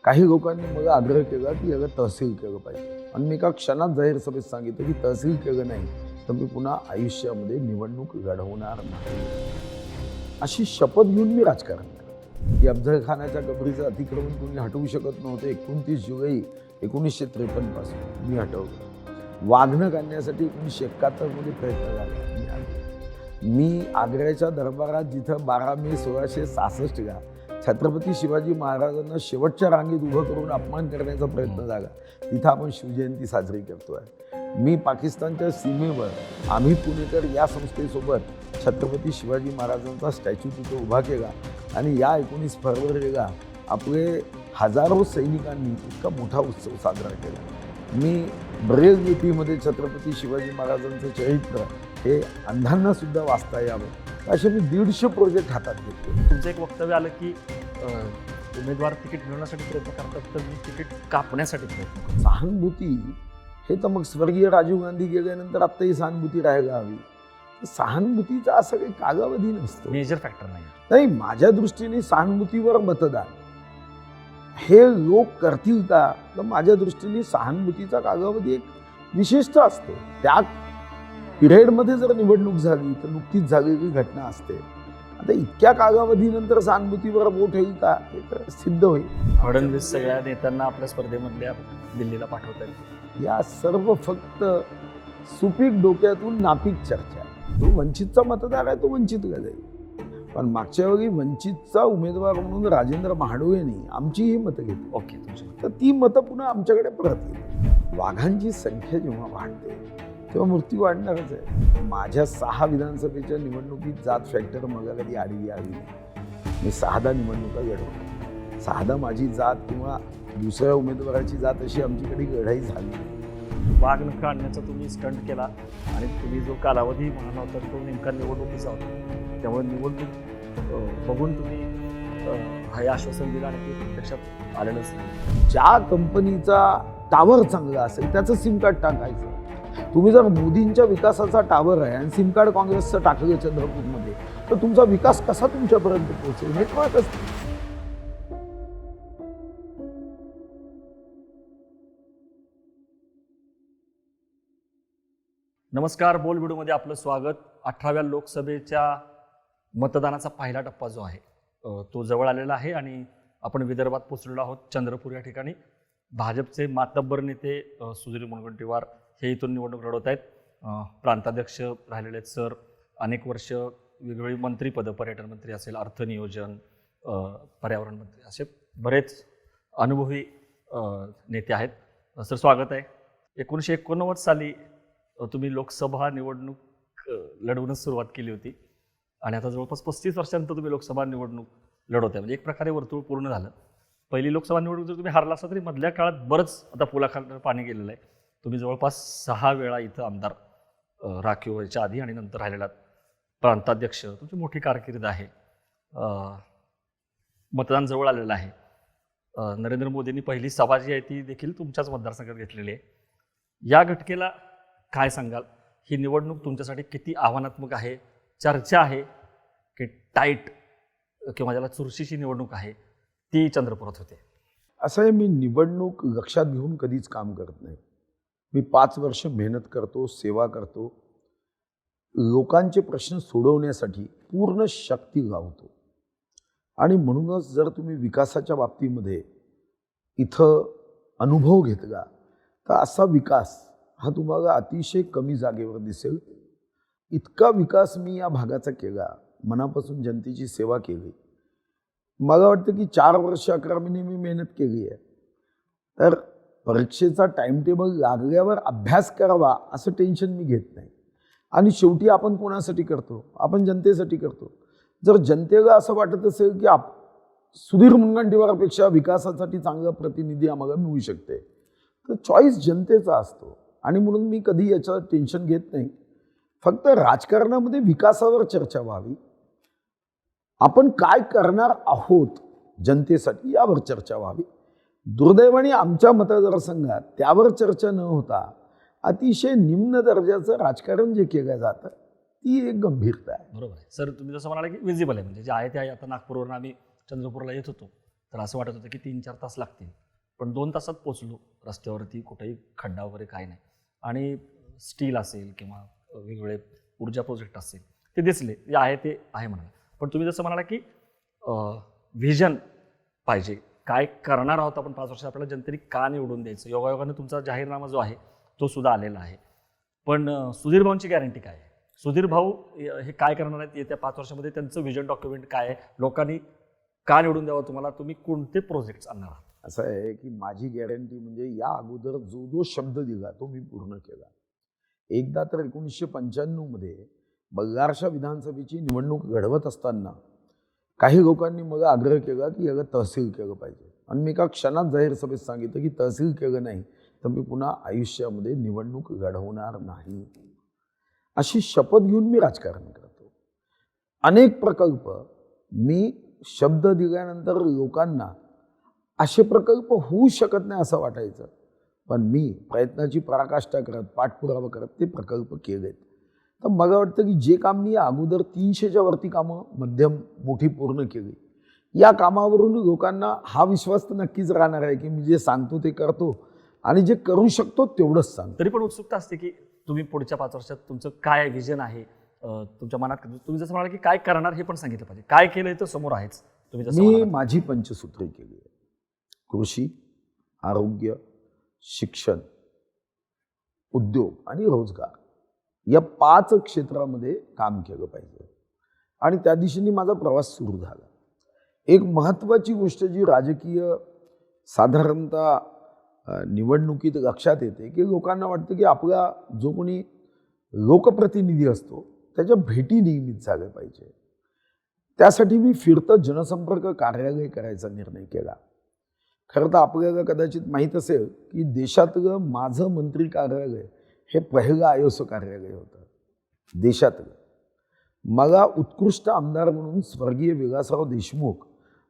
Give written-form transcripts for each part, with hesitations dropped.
काही लोकांनी मला आग्रह केला की याला तहसील केलं पाहिजे आणि मी एका क्षणात जाहीर सभेत सांगितलं की तहसील केलं नाही तर मी पुन्हा आयुष्यामध्ये निवडणूक लढवणार नाही. अशी शपथ घेऊन मी राजकारण केलं की अफजल खानाच्या कबरीचं अतिक्रमण कोणी हटवू शकत नव्हतं. 29 जुलै 1953 पासून मी हटवलं. वाघनं काढण्यासाठी 1971 मध्ये प्रयत्न झाला. मी आग्र्याच्या दरबारात जिथं 12 मे 1666 छत्रपती शिवाजी महाराजांना शेवटच्या रांगेत उभं करून अपमान करण्याचा प्रयत्न झाला, तिथं आपण शिवजयंती साजरी करतोय. मी पाकिस्तानच्या सीमेवर आम्ही पुणेकर या संस्थेसोबत छत्रपती शिवाजी महाराजांचा स्टॅच्यू तिथं उभा केला आणि या 19 फरवरीला आपले हजारो सैनिकांनी इतका मोठा उत्सव साजरा केला. मी ब्रेल लिपीमध्ये छत्रपती शिवाजी महाराजांचं चरित्र हे अंधांना सुद्धा वाचता यावं असे मी 150 प्रोजेक्ट हातात घेतले. तुमचं एक वक्तव्य आलं की उमेदवार तिकीट मिळवण्यासाठी प्रयत्न करतात तर मी तिकीट कापण्यासाठी प्रयत्न करतो. सहानुभूती हे तर मग स्वर्गीय राजीव गांधी गेल्यानंतर आत्ताही सहानुभूती राहायला हवी. सहानुभूतीचा असा काही कालावधी नसतो, मेजर फॅक्टर नाही. माझ्या दृष्टीने सहानुभूतीवर मतदान हे लोक करतील का, तर माझ्या दृष्टीने सहानुभूतीचा कालावधी एक विशिष्ट असतो. त्या पिरियडमध्ये जर निवडणूक झाली तर नुकतीच झालेली घटना असते. आता इतक्या कालावधीनंतर सहानुभूतीवर वोट होईल का हे तर सिद्ध होईल. फडणवीस सगळ्या नेत्यांना आपल्या स्पर्धेमधल्या दिल्लीला पाठवतात. या सर्व फक्त सुपीक डोक्यातून नापीक चर्चा. जो वंचितचा मतदार आहे तो वंचितला जाईल, पण मागच्या वेळी वंचितचा उमेदवार म्हणून राजेंद्र महाडोळेंनी आमची ही मतं घेतली. ओके, तर ती मतं पुन्हा आमच्याकडे परत येईल. वाघांची संख्या जेव्हा वाढते तेव्हा मृत्यू वाढणारच आहे. माझ्या 6 विधानसभेच्या निवडणुकीत जात फॅक्टर मला कधी आली नाही. मी 6दा निवडणुका लढवतो. 6दा माझी जात किंवा दुसऱ्या उमेदवाराची जात अशी आमच्याकडे लढाई झाली नाही. वाघ नका आणण्याचा तुम्ही स्टंट केला आणि तुम्ही जो कालावधी म्हणाला होता तो नेमका निवडणुकीचा होता. त्यामुळे निवडणूक बघून तुम्ही हे आश्वासन दिलं आणि ते प्रत्यक्षात आलेलंच नाही. ज्या कंपनीचा टावर चांगला असेल त्याचं सिम कार्ड टाकायचं. तुम्ही जर मोदींच्या विकासाचा टावर आहे आणि सिम कार्ड काँग्रेसचं टाकलं चंद्रपूरमध्ये तर तुमचा विकास कसा तुमच्यापर्यंत पोहोचेल? नेटवर्कच. नमस्कार, बोल व्हिडिओमध्ये आपलं स्वागत. 18व्या लोकसभेच्या मतदानाचा पहिला टप्पा जो आहे तो जवळ आलेला आहे आणि आपण विदर्भात पोहोचलेलो आहोत. चंद्रपूर या ठिकाणी भाजपचे मातब्बर नेते सुधीर मुनगंटीवार हे इथून निवडणूक लढवत आहेत. प्रांताध्यक्ष राहिलेले आहेत सर. अनेक वर्ष वेगवेगळी मंत्रीपदं, पर्यटन मंत्री असेल, अर्थ नियोजन, पर्यावरण मंत्री, असे बरेच अनुभवी नेते आहेत. सर, स्वागत आहे. 1989 साली तुम्ही लोकसभा निवडणूक लढवण्यास सुरुवात केली होती आणि आता जवळपास 35 वर्षांनंतर तुम्ही लोकसभा निवडणूक लढवत आहे. म्हणजे एक प्रकारे वर्तुळ पूर्ण झालं. पहिली लोकसभा निवडणूक जर तुम्ही हारला असता तरी मधल्या काळात बरंच आता पुलाखाली पाणी गेलेलं आहे. तुम्ही जवळपास 6 वेळा इथं आमदार राखीव व्हायच्या आधी आणि नंतर राहिलेला प्रांताध्यक्ष. तुमची मोठी कारकीर्द आहे. मतदान जवळ आलेलं आहे. नरेंद्र मोदींनी पहिली सभा जी आहे ती देखील तुमच्याच मतदारसंघात घेतलेली आहे. या घटकेला काय सांगाल? ही निवडणूक तुमच्यासाठी किती आव्हानात्मक आहे? चर्चा आहे की टाईट किंवा ज्याला चुरशीची निवडणूक आहे ती चंद्रपुरात होते? असं आहे, मी निवडणूक लक्षात घेऊन कधीच काम करत नाही. मी 5 वर्ष मेहनत करतो, सेवा करतो, लोकांचे प्रश्न सोडवण्यासाठी पूर्ण शक्ती लावतो. आणि म्हणूनच जर तुम्ही विकासाच्या बाबतीमध्ये इथं अनुभव घेतला तर असा विकास हा तुम्हाला अतिशय कमी जागेवर दिसेल. इतका विकास मी या भागाचा केला, मनापासून जनतेची सेवा केली. मला वाटतं की 4 वर्ष 11 महिने मी मेहनत केली आहे. तर परीक्षेचा टाईमटेबल लागल्यावर अभ्यास करावा असं टेन्शन मी घेत नाही. आणि शेवटी आपण कोणासाठी करतो? आपण जनतेसाठी करतो. जर जनतेला असं वाटत असेल की सुधीर मुनगंटीवारपेक्षा विकासासाठी चांगला प्रतिनिधी आम्हाला मिळू शकते तर चॉईस जनतेचा असतो. आणि म्हणून मी कधी याचं टेन्शन घेत नाही. फक्त राजकारणामध्ये विकासावर चर्चा व्हावी, आपण काय करणार आहोत जनतेसाठी यावर चर्चा व्हावी. दुर्दैवाने आमच्या मतदारसंघात त्यावर चर्चा न होता अतिशय निम्न दर्जाचं राजकारण जे केलं जातं ती एक गंभीरता आहे. बरोबर आहे सर. तुम्ही जसं म्हणाला की विजिबल आहे, म्हणजे जे आहे ते आहे. आता नागपूरवरून आम्ही चंद्रपूरला येत होतो तर असं वाटत होतं की 3-4 तास लागतील, पण 2 तासात पोचलो. रस्त्यावरती कुठेही खड्डा वगैरे काय नाही, आणि स्टील असेल किंवा वेगवेगळे ऊर्जा प्रोजेक्ट असेल ते दिसले, जे आहे ते आहे म्हणाला. पण तुम्ही जसं म्हणाला की व्हिजन पाहिजे, काय करणार आहोत आपण 5 वर्षात, आपल्याला जनतेने का निवडून द्यायचं. योगायोगाने तुमचा जाहीरनामा जो आहे तो सुद्धा आलेला आहे. पण सुधीर भाऊंची गॅरंटी काय आहे? सुधीर भाऊ हे काय करणार आहेत येत्या 5 वर्षामध्ये? त्यांचं व्हिजन डॉक्युमेंट काय आहे? लोकांनी का निवडून द्यावं तुम्हाला? तुम्ही कोणते प्रोजेक्ट्स आणणार आहात? असं आहे की माझी गॅरंटी म्हणजे या अगोदर जो जो शब्द दिला तो मी पूर्ण केला. एकदा तर 1995 मध्ये बल्हारशा विधानसभेची निवडणूक घडवत असताना काही लोकांनी मला आग्रह केला की याला तहसील केलं पाहिजे, आणि मी एका क्षणात जाहीर सभेत सांगितलं की तहसील केलं नाही तर मी पुन्हा आयुष्यामध्ये निवडणूक घडवणार नाही. अशी शपथ घेऊन मी राजकारण करतो. अनेक प्रकल्प मी शब्द दिल्यानंतर लोकांना असे प्रकल्प होऊ शकत नाही असं वाटायचं, पण मी प्रयत्नाची पराकाष्ठा करत पाठपुरावा करत ते प्रकल्प केलेत. तर मला वाटतं की जे काम मी अगोदर 300च्या वरती कामं मध्यम मोठी पूर्ण केली, या कामावरून लोकांना हा विश्वास तर नक्कीच राहणार आहे की मी जे सांगतो ते करतो, आणि जे करू शकतो तेवढंच सांगतो. तरी पण उत्सुकता असते की तुम्ही पुढच्या 5 वर्षात तुमचं काय विजन आहे, तुमच्या मनात. तुम्ही जसं म्हणाला की काय करणार हे पण सांगितलं पाहिजे. काय केलंय तर समोर आहेच. तुम्ही जसं मी म्हणालात. माझी पंचसूत्री केली आहे. कृषी, आरोग्य, शिक्षण, उद्योग आणि रोजगार या 5 क्षेत्रामध्ये काम केलं पाहिजे, आणि त्या दिशेने माझा प्रवास सुरू झाला. एक महत्त्वाची गोष्ट जी राजकीय साधारणतः निवडणुकीत लक्षात येते की लोकांना वाटतं की आपला जो कोणी लोकप्रतिनिधी असतो त्याच्या भेटी नियमित झाल्या पाहिजे. त्यासाठी मी फिरतं जनसंपर्क कार्यालय करायचा निर्णय केला. खरं तर आपल्याला कदाचित माहीत असेल की देशातलं माझं मंत्री कार्यालय हे पहिलं आयोस कार्यालय होतं देशातलं. मला उत्कृष्ट आमदार म्हणून स्वर्गीय विलासराव देशमुख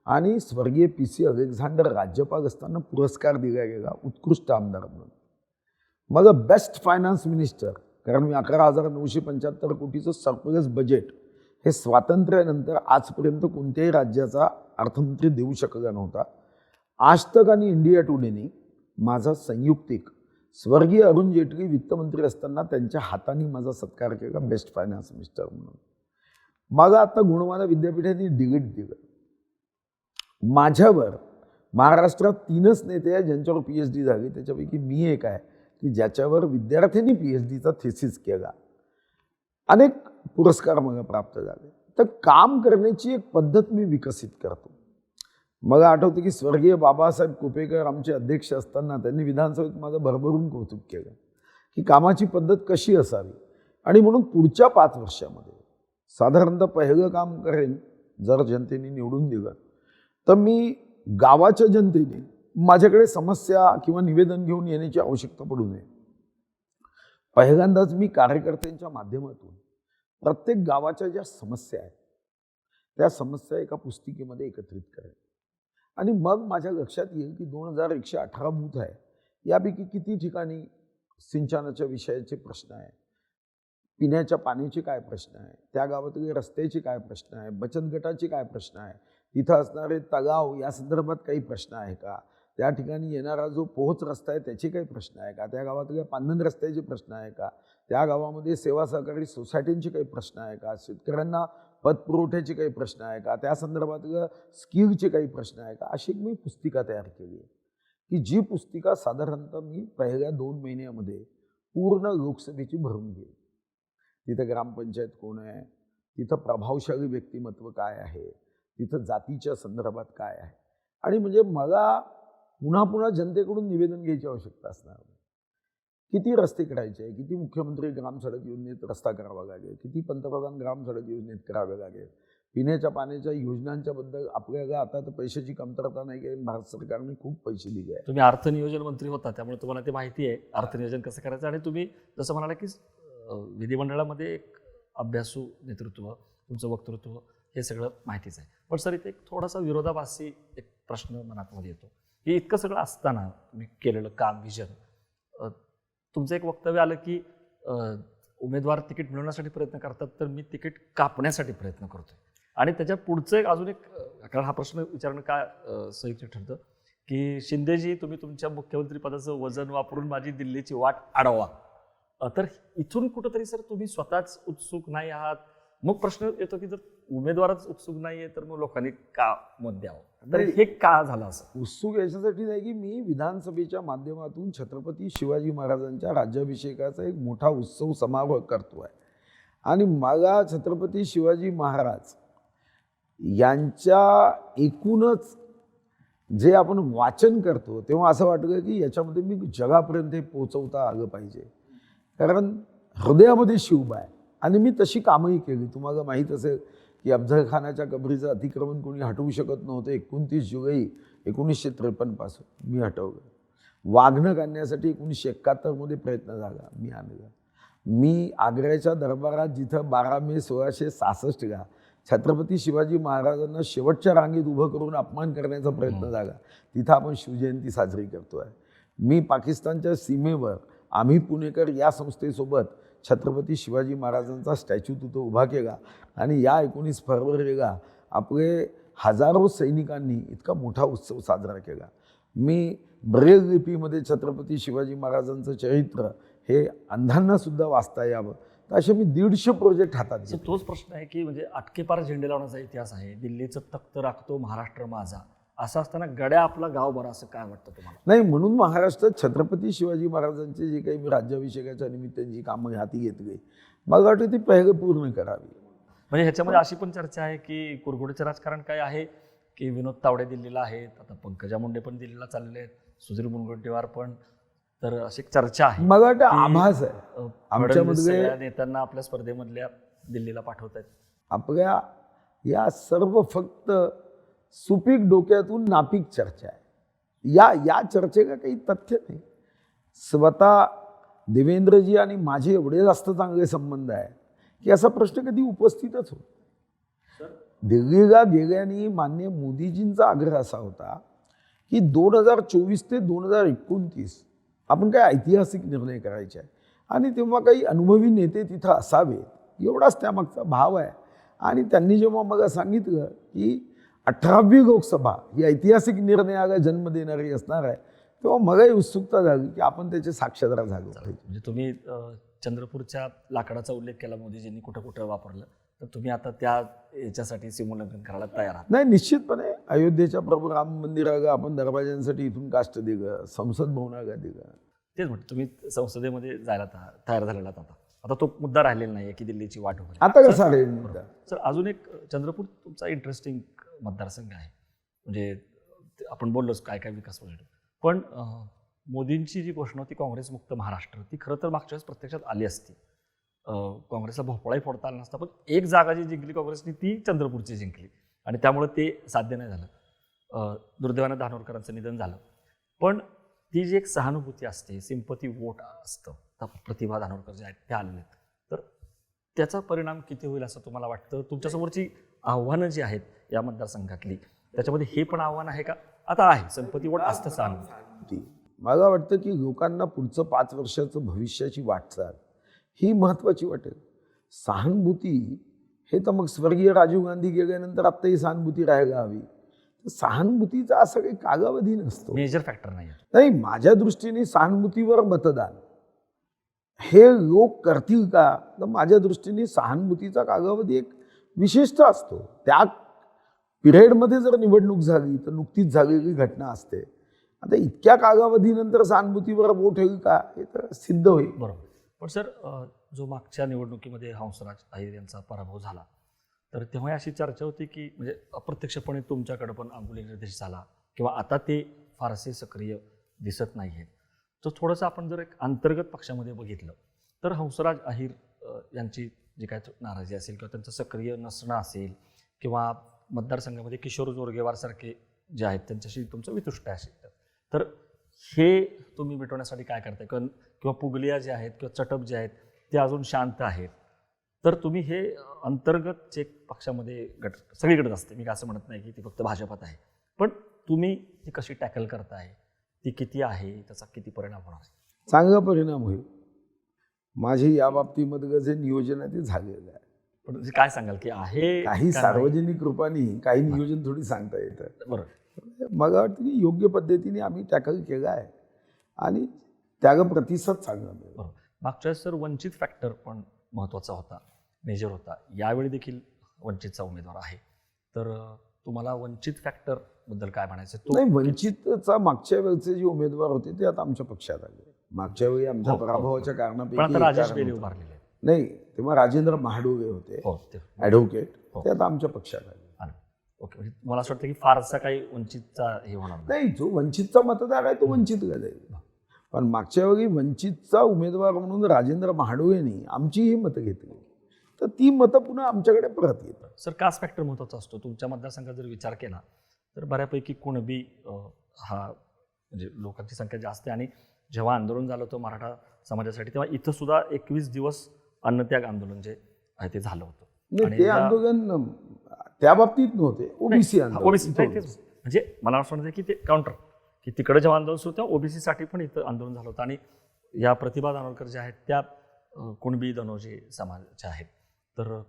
आणि स्वर्गीय PC अलेक्झांडर राज्यपाल असताना पुरस्कार दिला गेला उत्कृष्ट आमदार म्हणून. मला बेस्ट फायनान्स मिनिस्टर, कारण मी 11,975 कोटीचं सरप्लस बजेट हे स्वातंत्र्यानंतर आजपर्यंत कोणत्याही राज्याचा अर्थमंत्री देऊ शकला नव्हता. आज तक आणि इंडिया टुडेनी माझा संयुक्तिक स्वर्गीय अरुण जेटली वित्तमंत्री असताना त्यांच्या हाताने माझा सत्कार केला बेस्ट फायनान्स मिनिस्टर म्हणून. मला आता गुणवाना विद्यापीठाने डिलीट दिलं. माझ्यावर महाराष्ट्रात 3च नेते आहेत ज्यांच्यावर PhD झाली, त्याच्यापैकी मी एक आहे की ज्याच्यावर विद्यार्थ्यांनी PhDचा थेसिस केला. अनेक पुरस्कार मला प्राप्त झाले. तर काम करण्याची एक पद्धत मी विकसित करतो. मला आठवतं की स्वर्गीय बाबासाहेब कुपेकर आमचे अध्यक्ष असताना त्यांनी विधानसभेत माझं भरभरून कौतुक केलं की कामाची पद्धत कशी असावी. आणि म्हणून पुढच्या 5 वर्षामध्ये साधारणतः पहिलं काम करेन, जर जनतेने निवडून दिलं तर मी गावाच्या जनतेने माझ्याकडे समस्या किंवा निवेदन घेऊन येण्याची आवश्यकता पडू नये. पहिल्यांदाच मी कार्यकर्त्यांच्या माध्यमातून प्रत्येक गावाच्या ज्या समस्या आहेत त्या समस्या एका पुस्तिकेमध्ये एकत्रित करेन, आणि मग माझ्या लक्षात येईल की 2118 बूथ आहे, यापैकी किती ठिकाणी सिंचनाच्या विषयाचे प्रश्न आहे, पिण्याच्या पाण्याचे काय प्रश्न आहे, त्या गावातले रस्त्याचे काय प्रश्न आहे, बचत गटाचे काय प्रश्न आहे, तिथं असणारे तलाव या संदर्भात काही प्रश्न आहे का, त्या ठिकाणी येणारा जो पोहोच रस्ता आहे त्याचे काही प्रश्न आहे का, त्या गावातल्या पांधन रस्त्याचे प्रश्न आहे का, त्या गावामध्ये सेवा सहकारी सोसायटींचे काही प्रश्न आहे का, शेतकऱ्यांना पतपुरवठ्याचे काही प्रश्न आहे का, त्या संदर्भातलं स्किलचे काही प्रश्न आहे का. अशी एक मी पुस्तिका तयार केली आहे की जी पुस्तिका साधारणतः मी पहिल्या 2 महिन्यामध्ये पूर्ण लोकसभेची भरून घेईल. तिथं ग्रामपंचायत कोण आहे, तिथं प्रभावशाली व्यक्तिमत्व काय आहे, तिथं जातीच्या संदर्भात काय आहे, आणि म्हणजे मला पुन्हा पुन्हा जनतेकडून निवेदन घ्यायची आवश्यकता असणार नाही. किती रस्ते करायचे आहे, किती मुख्यमंत्री ग्राम सडक योजनेत रस्ता करावा लागेल, किती पंतप्रधान ग्राम सडक योजनेत करावे लागेल, पिण्याच्या पाण्याच्या योजनांच्या बद्दल आपल्याला आता तर पैशाची कमतरता नाही की भारत सरकारने खूप पैसे दिले आहे. तुम्ही अर्थनियोजन मंत्री होता त्यामुळे तुम्हाला ते माहिती आहे अर्थनियोजन कसं करायचं. आणि तुम्ही जसं म्हणाला की विधिमंडळामध्ये एक अभ्यासू नेतृत्व, तुमचं वक्तृत्व हे सगळं माहितीच आहे. पण सर इथे एक थोडासा विरोधाभासी एक प्रश्न मनातमध्ये येतो की इतकं सगळं असताना तुम्ही केलेलं काम, विजन, तुमचं एक वक्तव्य आलं की उमेदवार तिकीट मिळवण्यासाठी प्रयत्न करतात तर मी तिकीट कापण्यासाठी प्रयत्न करतोय. आणि त्याच्या पुढचं एक अजून एक कारण हा प्रश्न विचारणं काय संयुक्त ठरतं की शिंदेजी तुम्ही तुमच्या मुख्यमंत्री पदाचं वजन वापरून माझी दिल्लीची वाट अडवा. तर इथून कुठंतरी सर तुम्ही स्वतःच उत्सुक नाही आहात. मग प्रश्न येतो की जर उमेदवारच उत्सुक नाहीये तर मग लोकांनी का मत द्यावं. तर हे का झालं असं? उत्सुक याच्यासाठी नाही की मी विधानसभेच्या माध्यमातून छत्रपती शिवाजी महाराजांच्या राज्याभिषेकाचा एक मोठा उत्सव समारोह करतो आहे आणि मला छत्रपती शिवाजी महाराज यांच्या एकूणच जे आपण वाचन करतो तेव्हा असं वाटतं की याच्यामध्ये मी जगापर्यंत हे पोहोचवता आलं पाहिजे, कारण हृदयामध्ये शिवबा आहे आणि मी तशी कामही केली. तुम्हाला माहीत असेल की अफझल खानाच्या कबरीचं अतिक्रमण कोणी हटवू शकत नव्हतं. 29 जुलै 1953 पासून मी हटवलं. वाघनख आणण्यासाठी 1971 प्रयत्न झाला, मी आणलं. मी आग्र्याच्या दरबारात जिथं 12 मे 1666 छत्रपती शिवाजी महाराजांना शेवटच्या रांगेत उभं करून अपमान करण्याचा प्रयत्न झाला, तिथं आपण शिवजयंती साजरी करतोय. मी पाकिस्तानच्या सीमेवर आम्ही पुणेकर या संस्थेसोबत छत्रपती शिवाजी महाराजांचा स्टॅच्यू तिथं उभा केला आणि या 19 फरवरीला आपले हजारो सैनिकांनी इतका मोठा उत्सव साजरा केला. मी ब्रेल लिपीमध्ये छत्रपती शिवाजी महाराजांचं चरित्र हे अंधांना सुद्धा वाचता यावं, तर असे मी 150 प्रोजेक्ट हातात घेतले. तोच प्रश्न आहे की म्हणजे अटकेपार झेंडे लावण्याचा इतिहास आहे. दिल्लीचं तख्त राखतो महाराष्ट्र माझा, असं असताना गड्या आपला गाव बरं, असं काय वाटतं तुम्हाला? नाही, म्हणून महाराष्ट्रात छत्रपती शिवाजी महाराजांचे जे काही मी राज्याभिषेकाच्या निमित्ताने जी कामं हाती घेतली मला वाटतं ती पहिले पूर्ण करावी. म्हणजे ह्याच्यामध्ये अशी पण चर्चा आहे की कुरघोडीचं राजकारण काय आहे की विनोद तावडे दिल्लीला आहेत, आता पंकजा मुंडे पण दिल्लीला चाललेले आहेत, सुधीर मुनगंटीवार पण. तर अशी एक चर्चा आहे, मला वाटतं आभास आहे आमच्यामध्ये सगळ्या नेत्यांना आपल्या स्पर्धेमधल्या दिल्लीला पाठवत आहेत. आपल्या या सर्व फक्त सुपीक डोक्यातून नापीक चर्चा आहे. या चर्चेला काही तथ्य नाही. स्वतः देवेंद्रजी आणि माझे एवढे जास्त चांगले संबंध आहे की असा प्रश्न कधी उपस्थितच होत. दिल्लीला गेल्याने माननीय मोदीजींचा आग्रह असा होता की 2024 ते 2029 आपण काय ऐतिहासिक निर्णय करायचे आहे आणि तेव्हा काही अनुभवी नेते तिथं असावेत, एवढाच त्यामागचा भाव आहे. आणि त्यांनी जेव्हा मला सांगितलं की 18वी लोकसभा ही ऐतिहासिक निर्णयाला जन्म देणारी असणार आहे, तेव्हा मलाही उत्सुकता झाली की आपण त्याचे साक्षीदार झालो पाहिजे. म्हणजे तुम्ही चंद्रपूरच्या लाकडाचा उल्लेख केला, मोदीजींनी कुठं कुठं वापरलं, तर तुम्ही आता त्या याच्यासाठी सीमोल्लंघन करायला तयार आहात? नाही, निश्चितपणे अयोध्येच्या प्रभू राम मंदिराला आपण दरवाजांसाठी इथून काष्ट दिलं, संसद भवनाला दिलं. तेच म्हणतो, तुम्ही संसदेमध्ये जायला तयार झालेला आहात. आता तो मुद्दा राहिलेला नाही की दिल्लीची वाट वगैरे. आता कसा राहील मुद्दा? सर अजून एक चंद्रपूर तुमचा इंटरेस्टिंग मतदारसंघ आहे. म्हणजे आपण बोललोच काय काय विकास प्रोजेक्ट, पण मोदींची जी घोषणा होती काँग्रेसमुक्त महाराष्ट्र, ती खरं तर मागच्या वेळेस प्रत्यक्षात आली असती. काँग्रेसला भोपळाही फोडता आला नसता, पण एक जागा जी जिंकली काँग्रेसनी ती चंद्रपूरची जिंकली आणि त्यामुळे ते साध्य नाही झालं. दुर्दैवानं धानोरकरांचं निधन झालं. पण ती जी एक सहानुभूती असते, सिंपती वोट असतं, प्रतिभा धानोरकर जे आहेत ते आलेले आहेत, तर त्याचा परिणाम किती होईल असं तुम्हाला वाटतं? तुमच्यासमोरची आव्हानं जी आहेत या मतदारसंघातली, त्याच्यामध्ये हे पण आव्हान आहे का? आता आहे संपत्ती वोट असतं सहानुभूती. मला वाटतं की लोकांना पुढचं 5 वर्षाचं भविष्याची वाटचाल ही महत्त्वाची वाटेल. सहानुभूती हे तर मग स्वर्गीय राजीव गांधी गेल्यानंतर आत्ताही सहानुभूती राहायला हवी. तर सहानुभूतीचा असा काही कालावधी नसतो, मेजर फॅक्टर नाही. नाही, माझ्या दृष्टीने सहानुभूतीवर मतदान हे लोक करतील का, तर माझ्या दृष्टीने सहानुभूतीचा कालावधी एक विशिष्ट असतो. त्या पिरियडमध्ये जर निवडणूक झाली तर नुकतीच झालेली घटना असते. आता इतक्या कालावधीनंतर सहानुभूतीवर वोट होईल का, हे तर सिद्ध होईल. बरोबर. पण सर जो मागच्या निवडणुकीमध्ये हंसराज अहिर यांचा पराभव झाला, तर तेव्हा अशी चर्चा होती की म्हणजे अप्रत्यक्षपणे तुमच्याकडे पण अंगुली निर्देश झाला किंवा आता ते फारसे सक्रिय दिसत नाही आहेत. तर थोडंसं आपण जर एक अंतर्गत पक्षामध्ये बघितलं तर हंसराज अहिर यांची जी काय नाराजी असेल किंवा त्यांचं सक्रिय नसणं असेल किंवा मतदारसंघामध्ये किशोर जोरगेवारसारखे जे आहेत त्यांच्याशी तुमचं वितुष्ट असेल, तर हे तुम्ही मिटवण्यासाठी काय करताय? किंवा पुगलिया जे आहेत किंवा चटप जे आहेत ते अजून शांत आहेत, तर तुम्ही हे अंतर्गत जे पक्षामध्ये गट सगळीकडेच असते, मी असं म्हणत नाही की ती फक्त भाजपात आहे, पण तुम्ही ती कशी टॅकल करताय, ती किती आहे, त्याचा किती परिणाम होणार आहे? चांगला परिणाम होईल. माझे या बाबतीमधलं जे नियोजन आहे ते झालेलं आहे. पण काय सांगाल की आहे काही का नाही? सार्वजनिक रूपाने काही नियोजन थोडी सांगता येतं. बरं. मला वाटतं की योग्य पद्धतीने आम्ही टॅकल केला आहे आणि त्याला प्रतिसाद चांगला मिळेल. बरोबर. मागच्या वेळेस सर वंचित फॅक्टर पण महत्त्वाचा होता, मेजर होता. यावेळी देखील वंचितचा उमेदवार आहे. तर तुम्हाला वंचित फॅक्टर बद्दल काय म्हणायचं? नाही, वंचितचा मागच्या वेळचे जे उमेदवार होते ते आता आमच्या पक्षात आले. मागच्या वेळी आमच्या हो, हो, पराभवाच्या पण कारणापैकी आता एक राजेश कारण बेले होतं. उभारलेले आहेत. नाही, तेव्हा राजेंद्र महाडोळे होते हो ते ॲडव्होकेट, हो. ते आता आमच्या पक्षात आले. आलं. ओके, म्हणजे मला असं वाटतं की फारसा काही वंचितचा हे होणार नाही. नाही, जो वंचितचा मतदार आहे तो वंचितला जाईल. पण मागच्या वेळी वंचितचा उमेदवार म्हणून राजेंद्र महाडोळेंनी आमची ही मतं घेतली, तर ती मतं पुन्हा आमच्याकडे परत येतात. सर कास्ट फॅक्टर महत्त्वाचा असतो. तुमच्या मतदारसंघात जर विचार केला तर बऱ्यापैकी कुणबी हा म्हणजे लोकांची संख्या जास्त आहे. आणि जेव्हा आंदोलन झालं होतं मराठा समाजासाठी तेव्हा इथं सुद्धा 21 दिवस अन्नत्याग आंदोलन जे आहे ते झालं होतं. नाही, ते आंदोलन त्या बाबतीत नव्हते, ओबीसी आंदोलन. ओबीसी म्हणजे मला असं म्हणायचं की ते काउंटर की तिकडे जेव्हा आंदोलन सुरू तेव्हा ओबीसीसाठी पण इथं आंदोलन झालं होतं. आणि या प्रतिभा दानोरकर ज्या आहेत त्या कुणबी दनोजी समाजाच्या आहेत. तर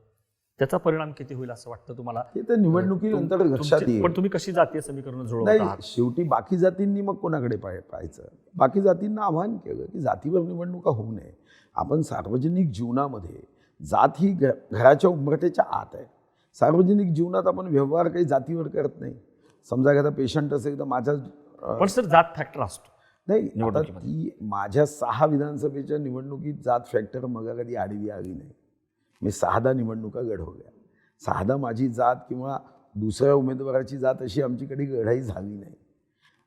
त्याचा परिणाम किती होईल असं वाटतं तुम्हाला? ते तर निवडणुकीनंतर लक्षात येईल. पण तुम्ही कशी जातीय समीकरण जुळवत नाही, आहात? शेवटी बाकी जातींनी मग कोणाकडे पाहायचं? बाकी जातींना आवाहन केलं की जातीवर निवडणुका होऊ नये. आपण सार्वजनिक जीवनामध्ये जात ही घराच्या उंबरठ्याच्या आत आहे. सार्वजनिक जीवनात आपण व्यवहार काही जातीवर करत नाही. समजा एखादा पेशंट असेल तर माझ्या पण सर जात फॅक्टर असतो नाही, आता निवडणुकीमध्ये. ती माझ्या 6 विधानसभेच्या निवडणुकीत जात फॅक्टर मग कधी आडवी आली नाही. मी 6दा निवडणुका लढवल्या. 6दा माझी जात किंवा दुसऱ्या उमेदवाराची जात अशी आमची कधी लढाई झाली नाही.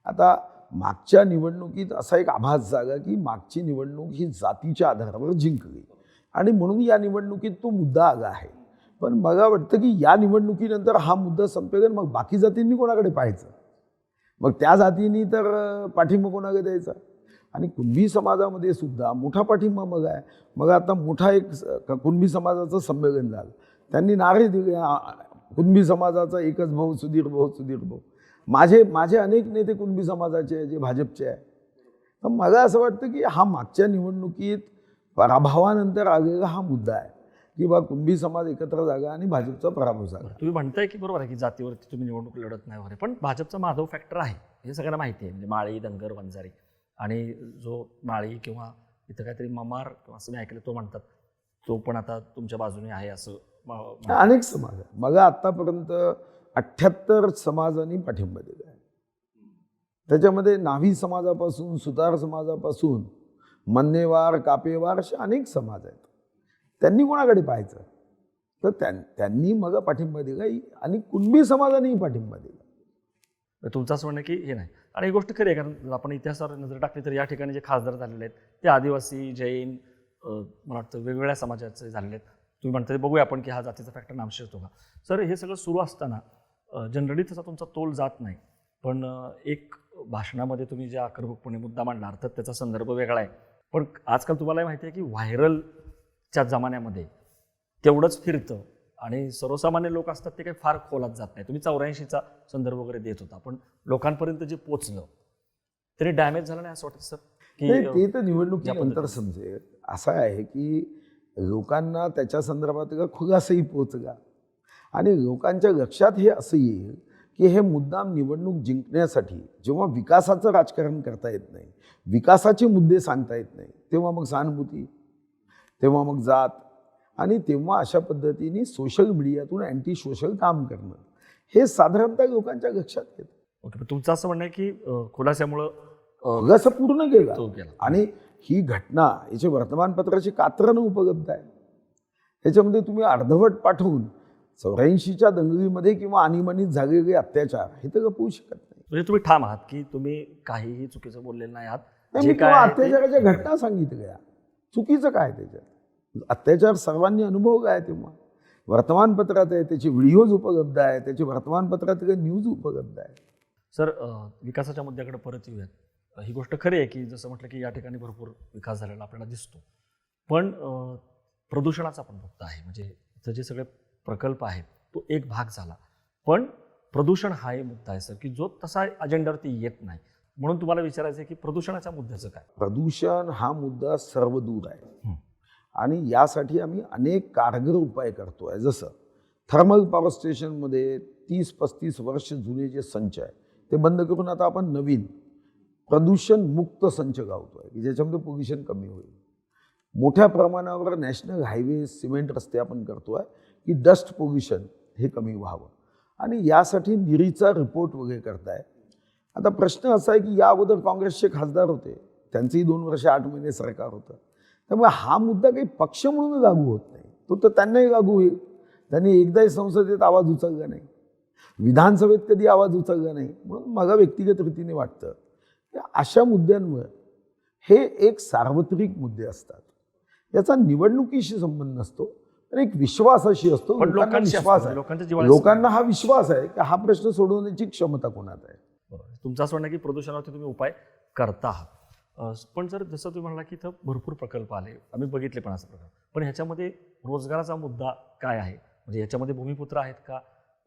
आता मागच्या निवडणुकीत असा एक आभास जागा की मागची निवडणूक ही जातीच्या आधारावर जिंकली आणि म्हणून या निवडणुकीत तो मुद्दा आला आहे. पण मला वाटतं की या निवडणुकीनंतर हा मुद्दा संपेल, मग बाकी जातींनी कोणाकडे पाहायचं? मग त्या जातींनी तर पाठिंबा कोणाकडे द्यायचा? आणि कुणबी समाजामध्ये सुद्धा मोठा पाठिंबा मग आहे. मग आता मोठा एक कुणबी समाजाचं संमेलन झालं, त्यांनी नारे दिले, कुणबी समाजाचा एकच भाऊ सुधीर भाऊ, सुधीर भाऊ. माझे अनेक नेते कुणबी समाजाचे आहे जे भाजपचे आहे. तर मला असं वाटतं की हा मागच्या निवडणुकीत पराभवानंतर आलेला हा मुद्दा आहे की बा कुणबी समाज एकत्र जागा आणि भाजपचा पराभव झाला. तुम्ही म्हणताय की बरोबर आहे की जातीवरती तुम्ही निवडणूक लढत नाही वगैरे, पण भाजपचा माधव फॅक्टर आहे हे सगळ्यांना माहिती आहे. म्हणजे माळी, धनगर, वंजारी आणि जो माळी किंवा इथं काहीतरी ममार असं मी ऐकलं तो म्हणतात तो पण आता तुमच्या बाजूने आहे असं अनेक समाज आहे. मला आत्तापर्यंत 78 समाजांनी पाठिंबा दिला आहे. त्याच्यामध्ये न्हावी समाजापासून, सुतार समाजापासून, मन्नेवार, कापेवार असे अनेक समाज आहेत. त्यांनी कोणाकडे पाहायचं? तर त्यांनी मग पाठिंबा दिला आणि कुणबी समाजानेही पाठिंबा दिला. तुमचं असं म्हणणं की हे नाही. आणि ही गोष्ट खरी आहे, कारण आपण इतिहासावर नजर टाकली तर या ठिकाणी जे खासदार झालेले आहेत ते आदिवासी, जैन, मला वाटतं वेगवेगळ्या समाजाचे झालेले आहेत. तुम्ही म्हणता ते बघूया आपण की हा जातीचा फॅक्टर नामशेष होतो का? सर हे सगळं सुरू असताना जनरली तसा तुमचा तोल जात नाही, पण एक भाषणामध्ये तुम्ही जे आक्रमकपणे मुद्दा मांडला, अर्थात त्याचा संदर्भ वेगळा आहे, पण आजकाल तुम्हाला माहिती आहे की व्हायरलच्या जमान्यामध्ये तेवढंच फिरतं आणि सर्वसामान्य लोक असतात ते काही फार खोलात जात नाही. तुम्ही 84चा संदर्भ वगैरे देत होता, पण लोकांपर्यंत जे पोचलं तरी डॅमेज झालं नाही असं वाटतं सर? की ते तर निवडणुकीनंतर समजेल. असं आहे की लोकांना त्याच्या संदर्भात खुलासाही पोचला आणि लोकांच्या लक्षात हे असं येईल की हे मुद्दाम निवडणूक जिंकण्यासाठी जेव्हा विकासाचं राजकारण करता येत नाही, विकासाचे मुद्दे सांगता येत नाही, तेव्हा मग सहानुभूती, तेव्हा मग जात आणि तेव्हा अशा पद्धतीने सोशल मीडियातून अँटी सोशल काम करणं हे साधारणतः लोकांच्या लक्षात येतं. ओके, पण तुमचं असं म्हणणं आहे की खुलासामुळं खुलासा पूर्ण केला तो केला. आणि ही घटना याचे वर्तमानपत्राची कात्रणं उपलब्ध आहे. ह्याच्यामध्ये तुम्ही अर्धवट पाठवून 84च्या दंगलीमध्ये किंवा आणीबाणीत झालेले अत्याचार हे तर लपवू शकत नाही. म्हणजे तुम्ही ठाम आहात की तुम्ही काहीही चुकीचं बोललेलं नाही आहात. नाही, मी केवळ अत्याचाराच्या घटना सांगितल्या, चुकीचं काय त्याच्यात? अत्याचार सर्वांनी अनुभव आहे. तेव्हा वर्तमानपत्रात आहे, त्याचे व्हिडिओज उपलब्ध आहे, त्याचे वर्तमानपत्रात न्यूज उपलब्ध आहे. सर विकासाच्या मुद्द्याकडे परत येऊयात. ही गोष्ट खरी आहे की जसं म्हटलं की या ठिकाणी भरपूर विकास झालेला आपल्याला दिसतो, पण प्रदूषणाचा पण मुद्दा आहे. म्हणजे इथं जे सगळे प्रकल्प आहेत तो एक भाग झाला, पण प्रदूषण हा एक मुद्दा आहे सर की जो तसा अजेंड्यावरती येत नाही. म्हणून तुम्हाला विचारायचं आहे की प्रदूषणाच्या मुद्द्याचं काय? प्रदूषण हा मुद्दा सर्वदूर आहे आणि यासाठी आम्ही अनेक कारगर उपाय करतो आहे. जसं थर्मल पॉवर स्टेशनमध्ये 30-35 वर्ष जुने जे संच आहे ते बंद करून आता आपण नवीन प्रदूषण मुक्त संच गावतो आहे की ज्याच्यामध्ये पोल्युशन कमी होईल. मोठ्या प्रमाणावर नॅशनल हायवे सिमेंट रस्ते आपण करतो आहे की डस्ट पोल्युशन हे कमी व्हावं आणि यासाठी निरीचा रिपोर्ट वगैरे करताय. आता प्रश्न असा आहे की या अगोदर काँग्रेसचे खासदार होते, त्यांचंही 2 वर्ष 8 महिने सरकार होतं, त्यामुळे हा मुद्दा काही पक्ष म्हणून लागू होत नाही, तो तर त्यांनाही लागू होईल. त्यांनी एकदाही संसदेत आवाज उचलला नाही, विधानसभेत कधी आवाज उचलला नाही. म्हणून मला व्यक्तिगत रीतीने वाटतं की अशा मुद्द्यांवर हे एक सार्वत्रिक मुद्दे असतात, याचा निवडणुकीशी संबंध नसतो, तर एक विश्वासाशी असतो. पण लोकांना लोकांशी विश्वास असतो, आहे, लोकांच्या जिव्हाळ्यात लोकांना हा विश्वास आहे की हा प्रश्न सोडवण्याची क्षमता कोणात आहे. बरोबर. तुमचं असं म्हणणं आहे की प्रदूषणावरती तुम्ही उपाय करता आहात. पण जर जसं तुम्ही म्हणाला की इथं भरपूर प्रकल्प आले, आम्ही बघितले पण असं प्रकार, पण ह्याच्यामध्ये रोजगाराचा मुद्दा काय आहे? म्हणजे ह्याच्यामध्ये भूमिपुत्र आहेत का?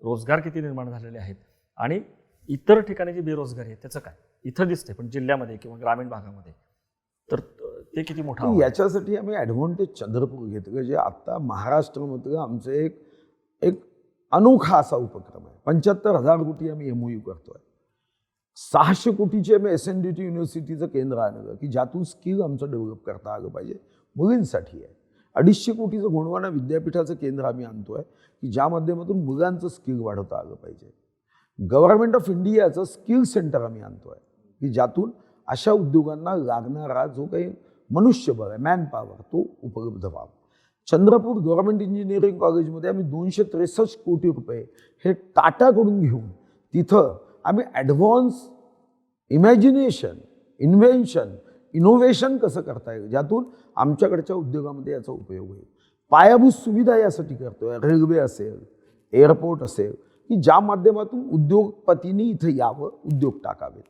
रोजगार किती निर्माण झालेले आहेत? आणि इतर ठिकाणी जी बेरोजगारी आहे त्याचं काय इथं दिसते, पण जिल्ह्यामध्ये किंवा ग्रामीण भागामध्ये तर ते किती मोठं आव्हान आहे? याच्यासाठी आम्ही ॲडव्हान्टेज चंद्रपूर घेतो, जे आत्ता महाराष्ट्रामध्ये आमचं एक अनोखा असा उपक्रम आहे. 75,000 कोटी आम्ही MOU करतोय. 600 कोटीचे आम्ही SNDT युनिव्हर्सिटीचं केंद्र आणलं की ज्यातून स्किल आमचं डेव्हलप करता आलं पाहिजे, मुलींसाठी आहे. 250 कोटीचं गोंडवाना विद्यापीठाचं केंद्र आम्ही आणतोय की ज्या माध्यमातून मुलांचं स्किल वाढवता आलं पाहिजे. गव्हर्नमेंट ऑफ इंडियाचं स्किल सेंटर आम्ही आणतोय की ज्यातून अशा उद्योगांना लागणारा जो काही मनुष्यबळ आहे, मॅन पॉवर, तो उपलब्ध व्हावा. चंद्रपूर गव्हर्नमेंट इंजिनिअरिंग कॉलेजमध्ये आम्ही 263 कोटी रुपये हे टाटाकडून घेऊन तिथं आम्ही ॲडव्हान्स इमॅजिनेशन, इन्व्हेन्शन, इनोव्हेशन कसं करता येईल, ज्यातून आमच्याकडच्या उद्योगामध्ये याचा उपयोग होईल. पायाभूत सुविधा यासाठी करतोय, रेल्वे असेल, एअरपोर्ट असेल, की ज्या माध्यमातून उद्योगपतींनी इथं यावं, उद्योग टाकावेत.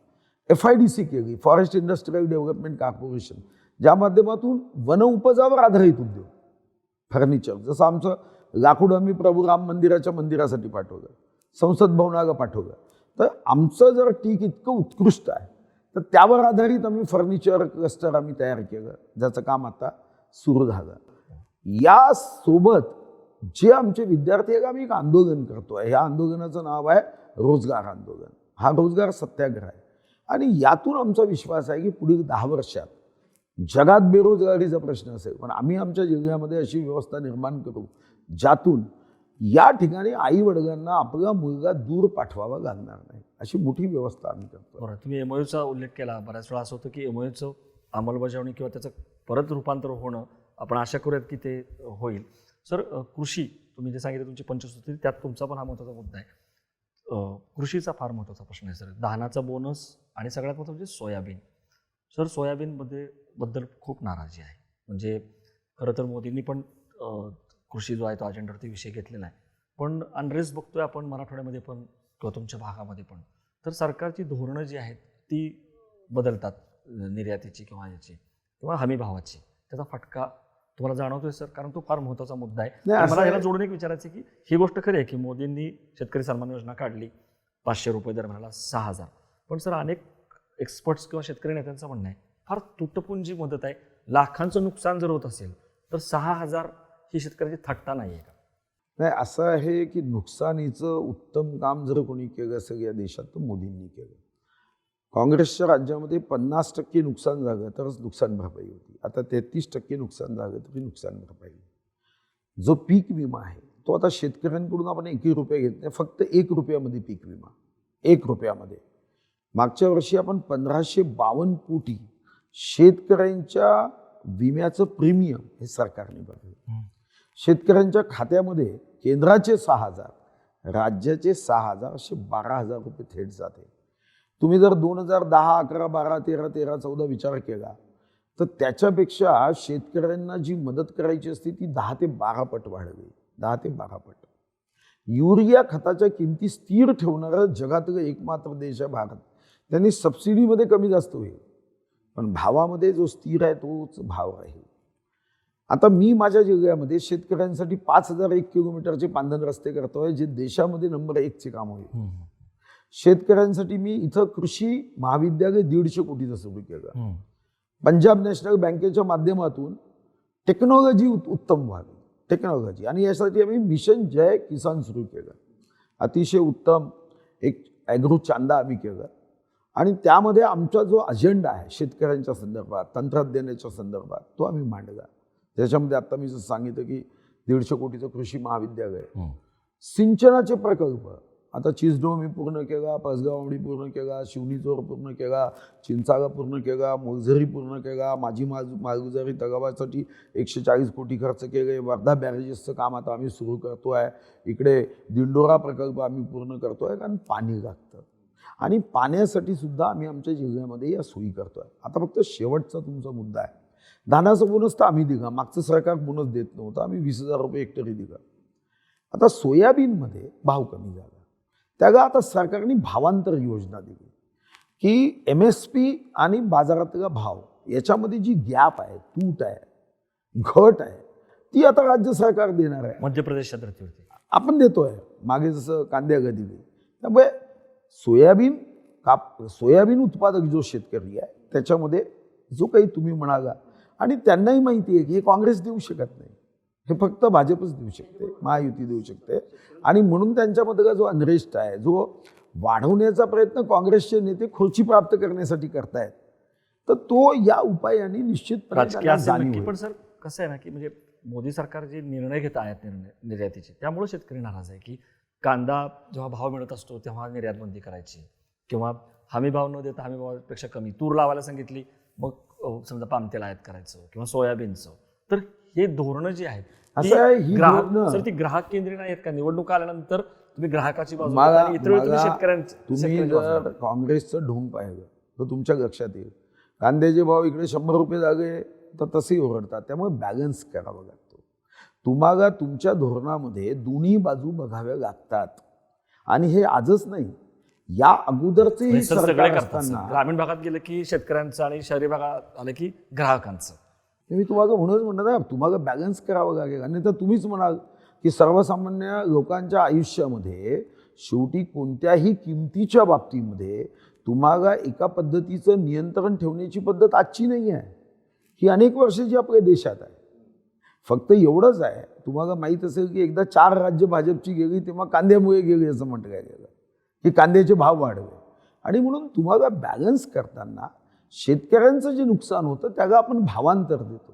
FIDC केली, फॉरेस्ट इंडस्ट्रियल डेव्हलपमेंट कॉर्पोरेशन, ज्या माध्यमातून वन उपजावर आधारित उद्योग, फर्निचर, जसं आमचं लाकूड आम्ही प्रभू राम मंदिराच्या मंदिरासाठी पाठवलं, संसद भवनाला पाठवलं. तर आमचं जर टीक इतकं उत्कृष्ट आहे तर त्यावर आधारित आम्ही फर्निचर क्लस्टर आम्ही तयार केलं, ज्याचं काम आता सुरू झालं. यासोबत जे आमचे विद्यार्थी आहे, आम्ही एक आंदोलन करतोय. ह्या आंदोलनाचं नाव आहे रोजगार आंदोलन. हा रोजगार सत्याग्रह आहे आणि यातून आमचा विश्वास आहे की पुढील 10 वर्षात जगात बेरोजगारीचा प्रश्न असेल, पण आम्ही आमच्या जिल्ह्यामध्ये अशी व्यवस्था निर्माण करू ज्यातून या ठिकाणी आई वडिलांना आपला मुलगा दूर पाठवावा लागणार नाही, अशी मोठी व्यवस्था आम्ही करतो. बरं, तुम्ही MOUचा उल्लेख केला. बऱ्याच वेळा असं होतं की MOUचं अंमलबजावणी किंवा त्याचं परत रूपांतर होणं, आपण आशा करूयात की ते होईल. सर, कृषी तुम्ही जे सांगितलं तुमची पंचसूत्री, त्यात तुमचा पण हा महत्त्वाचा मुद्दा आहे. कृषीचा फार महत्त्वाचा प्रश्न आहे सर. धानाचा बोनस आणि सगळ्यात महत्त्वाचं म्हणजे सोयाबीन. सर, सोयाबीनबद्दल खूप नाराजी आहे. म्हणजे खरं तर मोदींनी पण कृषी जो आहे तो अजेंडावरती विषय घेतलेला आहे, पण अनरेस्ट बघतोय आपण मराठवाड्यामध्ये पण किंवा तुमच्या भागामध्ये पण. तर सरकारची धोरणं जी आहेत ती बदलतात, निर्यातीची किंवा याची किंवा हमी भावाची. त्याचा फटका तुम्हाला जाणवतोय सर? कारण तो फार महत्त्वाचा मुद्दा आहे. मला याला जोडून एक विचारायचं की ही गोष्ट खरी आहे की मोदींनी शेतकरी सन्मान योजना काढली, 500 रुपये दरम्यानला 6,000, पण सर अनेक एक्सपर्ट्स किंवा शेतकरी नेत्यांचं म्हणणं आहे फार तुटपुंजी मदत आहे. लाखांचं नुकसान जर होत असेल तर 6,000 ही शेतकऱ्याची थट्टा नाही आहे का? नाही, असं आहे की नुकसानीचं उत्तम काम जर कोणी केलं असेल या देशात तर मोदींनी केलं. काँग्रेसच्या राज्यामध्ये 50% नुकसान झालं तरच नुकसान भरपाई होती. आता 33% नुकसान झालं तरी नुकसान भरपाई. जो पीक विमा आहे तो आता शेतकऱ्यांकडून आपण 1 रुपये घेत नाही, फक्त 1 रुपयामध्ये पीक विमा, 1 रुपयामध्ये. मागच्या वर्षी आपण 1552 कोटी शेतकऱ्यांच्या विम्याचं प्रीमियम हे सरकारने भरलं. शेतकऱ्यांच्या खात्यामध्ये केंद्राचे 6,000, राज्याचे 6,000, असे 12,000 रुपये थेट जाते. तुम्ही जर 2010, 11, 12, 13, 13, 14 विचार केला तर त्याच्यापेक्षा शेतकऱ्यांना जी मदत करायची असते ती 10 ते 12 पट वाढली, 10 ते 12 पट. युरिया खताच्या किमती स्थिर ठेवणारं जगातलं एकमात्र देश आहे भारत. त्यांनी सबसिडीमध्ये कमी जास्त होईल, पण भावामध्ये जो स्थिर आहे तोच भाव राहील. आता मी माझ्या जिल्ह्यामध्ये शेतकऱ्यांसाठी 5,001 किलोमीटरचे पांधन रस्ते करतोय, जे देशामध्ये नंबर 1चे काम होईल. शेतकऱ्यांसाठी मी इथं कृषी महाविद्यालय 150 कोटीचं सुरू केलं. पंजाब नॅशनल बँकेच्या माध्यमातून टेक्नॉलॉजी उत्तम व्हावी, टेक्नॉलॉजी. आणि यासाठी आम्ही मिशन जय किसान सुरू केलं. अतिशय उत्तम एक ॲग्रो चांदा आम्ही केलं आणि त्यामध्ये आमचा जो अजेंडा आहे शेतकऱ्यांच्या संदर्भात, तंत्रज्ञानाच्या संदर्भात, तो आम्ही मांडला. त्याच्यामध्ये आता मी जसं सांगितलं की 150 कोटीचं कृषी महाविद्यालय, सिंचनाचे प्रकल्प. आता चिचडोह मी पूर्ण केला, पसगावडी पूर्ण केला, शिवणीचोर पूर्ण केला, चिंचाळा पूर्ण केला, मोलझरी पूर्ण केला, माझी मालगुजारी तलावासाठी 140 कोटी खर्च केले. वर्धा बॅरेजेसचं काम आता आम्ही सुरू करतो आहे. इकडे दिंडोरा प्रकल्प आम्ही पूर्ण करतो आहे, कारण पाणी लागतं आणि पाण्यासाठी सुद्धा आम्ही आमच्या जिल्ह्यामध्ये या सोयी करतो आहे. आता फक्त शेवटचा तुमचा मुद्दा आहे, धानाचा बोनस तर आम्ही दिला, मागचं सरकार बोनस देत नव्हतं, आम्ही 20,000 रुपये हेक्टरी दिला. आता सोयाबीनमध्ये भाव कमी झाला, त्याला आता सरकारने भावांतर योजना दिली की MSP आणि बाजारातला भाव याच्यामध्ये जी गॅप आहे, तूट आहे, घट आहे, ती आता राज्य सरकार देणार आहे. मध्य प्रदेशात धर्तीवरती आपण देतोय, मागे जसं कांद्याला दिली. त्यामुळे सोयाबीन उत्पादक जो शेतकरी आहे त्याच्यामध्ये जो काही तुम्ही म्हणाला, आणि त्यांनाही माहिती आहे की हे काँग्रेस देऊ शकत नाही, हे फक्त भाजपच देऊ शकते, महायुती देऊ शकते. आणि म्हणून त्यांच्यामधला जो अनरेस्ट आहे, जो वाढवण्याचा प्रयत्न काँग्रेसचे नेते खुर्ची प्राप्त करण्यासाठी करतायत, तर तो या उपायाने राजकीय असेल नक्की. निश्चित. पण सर कसं आहे ना की म्हणजे मोदी सरकार जे निर्णय घेत आहेत निर्यातीचे, त्यामुळे शेतकरी नाराज आहे की कांदा जेव्हा भाव मिळत असतो तेव्हा निर्यात बंदी करायची, किंवा हमी भाव न देता हमी भावापेक्षा कमी तूर लावायला सांगितली, मग समजा पामतेल आयात करायचं किंवा सोयाबीनचं. तर हे धोरणं जी आहेत सर ती ग्राहक केंद्रीय नाही आहेत का? निवडणूक आल्यानंतर तुम्ही ग्राहकाची बाजू आणि इतर वेळी तुम्ही शेतकऱ्यांची. तुम्ही जर काँग्रेसचं ढोंग पाहिलं तर तुमच्या लक्षात येईल, कांद्याचे भाव इकडे 100 रुपये झाले तर तसेही ओरडतात. त्यामुळे बॅलन्स करावा लागतो. तुम्हाला तुमच्या धोरणामध्ये दोन्ही बाजू बघाव्या लागतात. आणि हे आजच नाही, या अगोदरचे सगळे करतात. ग्रामीण भागात गेलं की शेतकऱ्यांचं आणि शहरी भागात आलं की ग्राहकांचं. मी तुम्हाला म्हणूनच म्हणत आहे, तुम्हाला बॅलन्स करावं लागेल. आणि तर तुम्हीच म्हणाल की सर्वसामान्य लोकांच्या आयुष्यामध्ये शेवटी कोणत्याही किमतीच्या बाबतीमध्ये तुम्हाला एका पद्धतीचं नियंत्रण ठेवण्याची पद्धत आजची नाही आहे, ही अनेक वर्षाची आपल्या देशात आहे. फक्त एवढंच आहे, तुम्हाला माहीत असेल की एकदा 4 राज्य भाजपची गेली तेव्हा कांद्यामुळे गेली असं म्हटलं गेलं की कांद्याचे भाव वाढले. आणि म्हणून तुम्हाला बॅलन्स करताना शेतकऱ्यांचं जे नुकसान होतं त्याला आपण भावांतर देतो,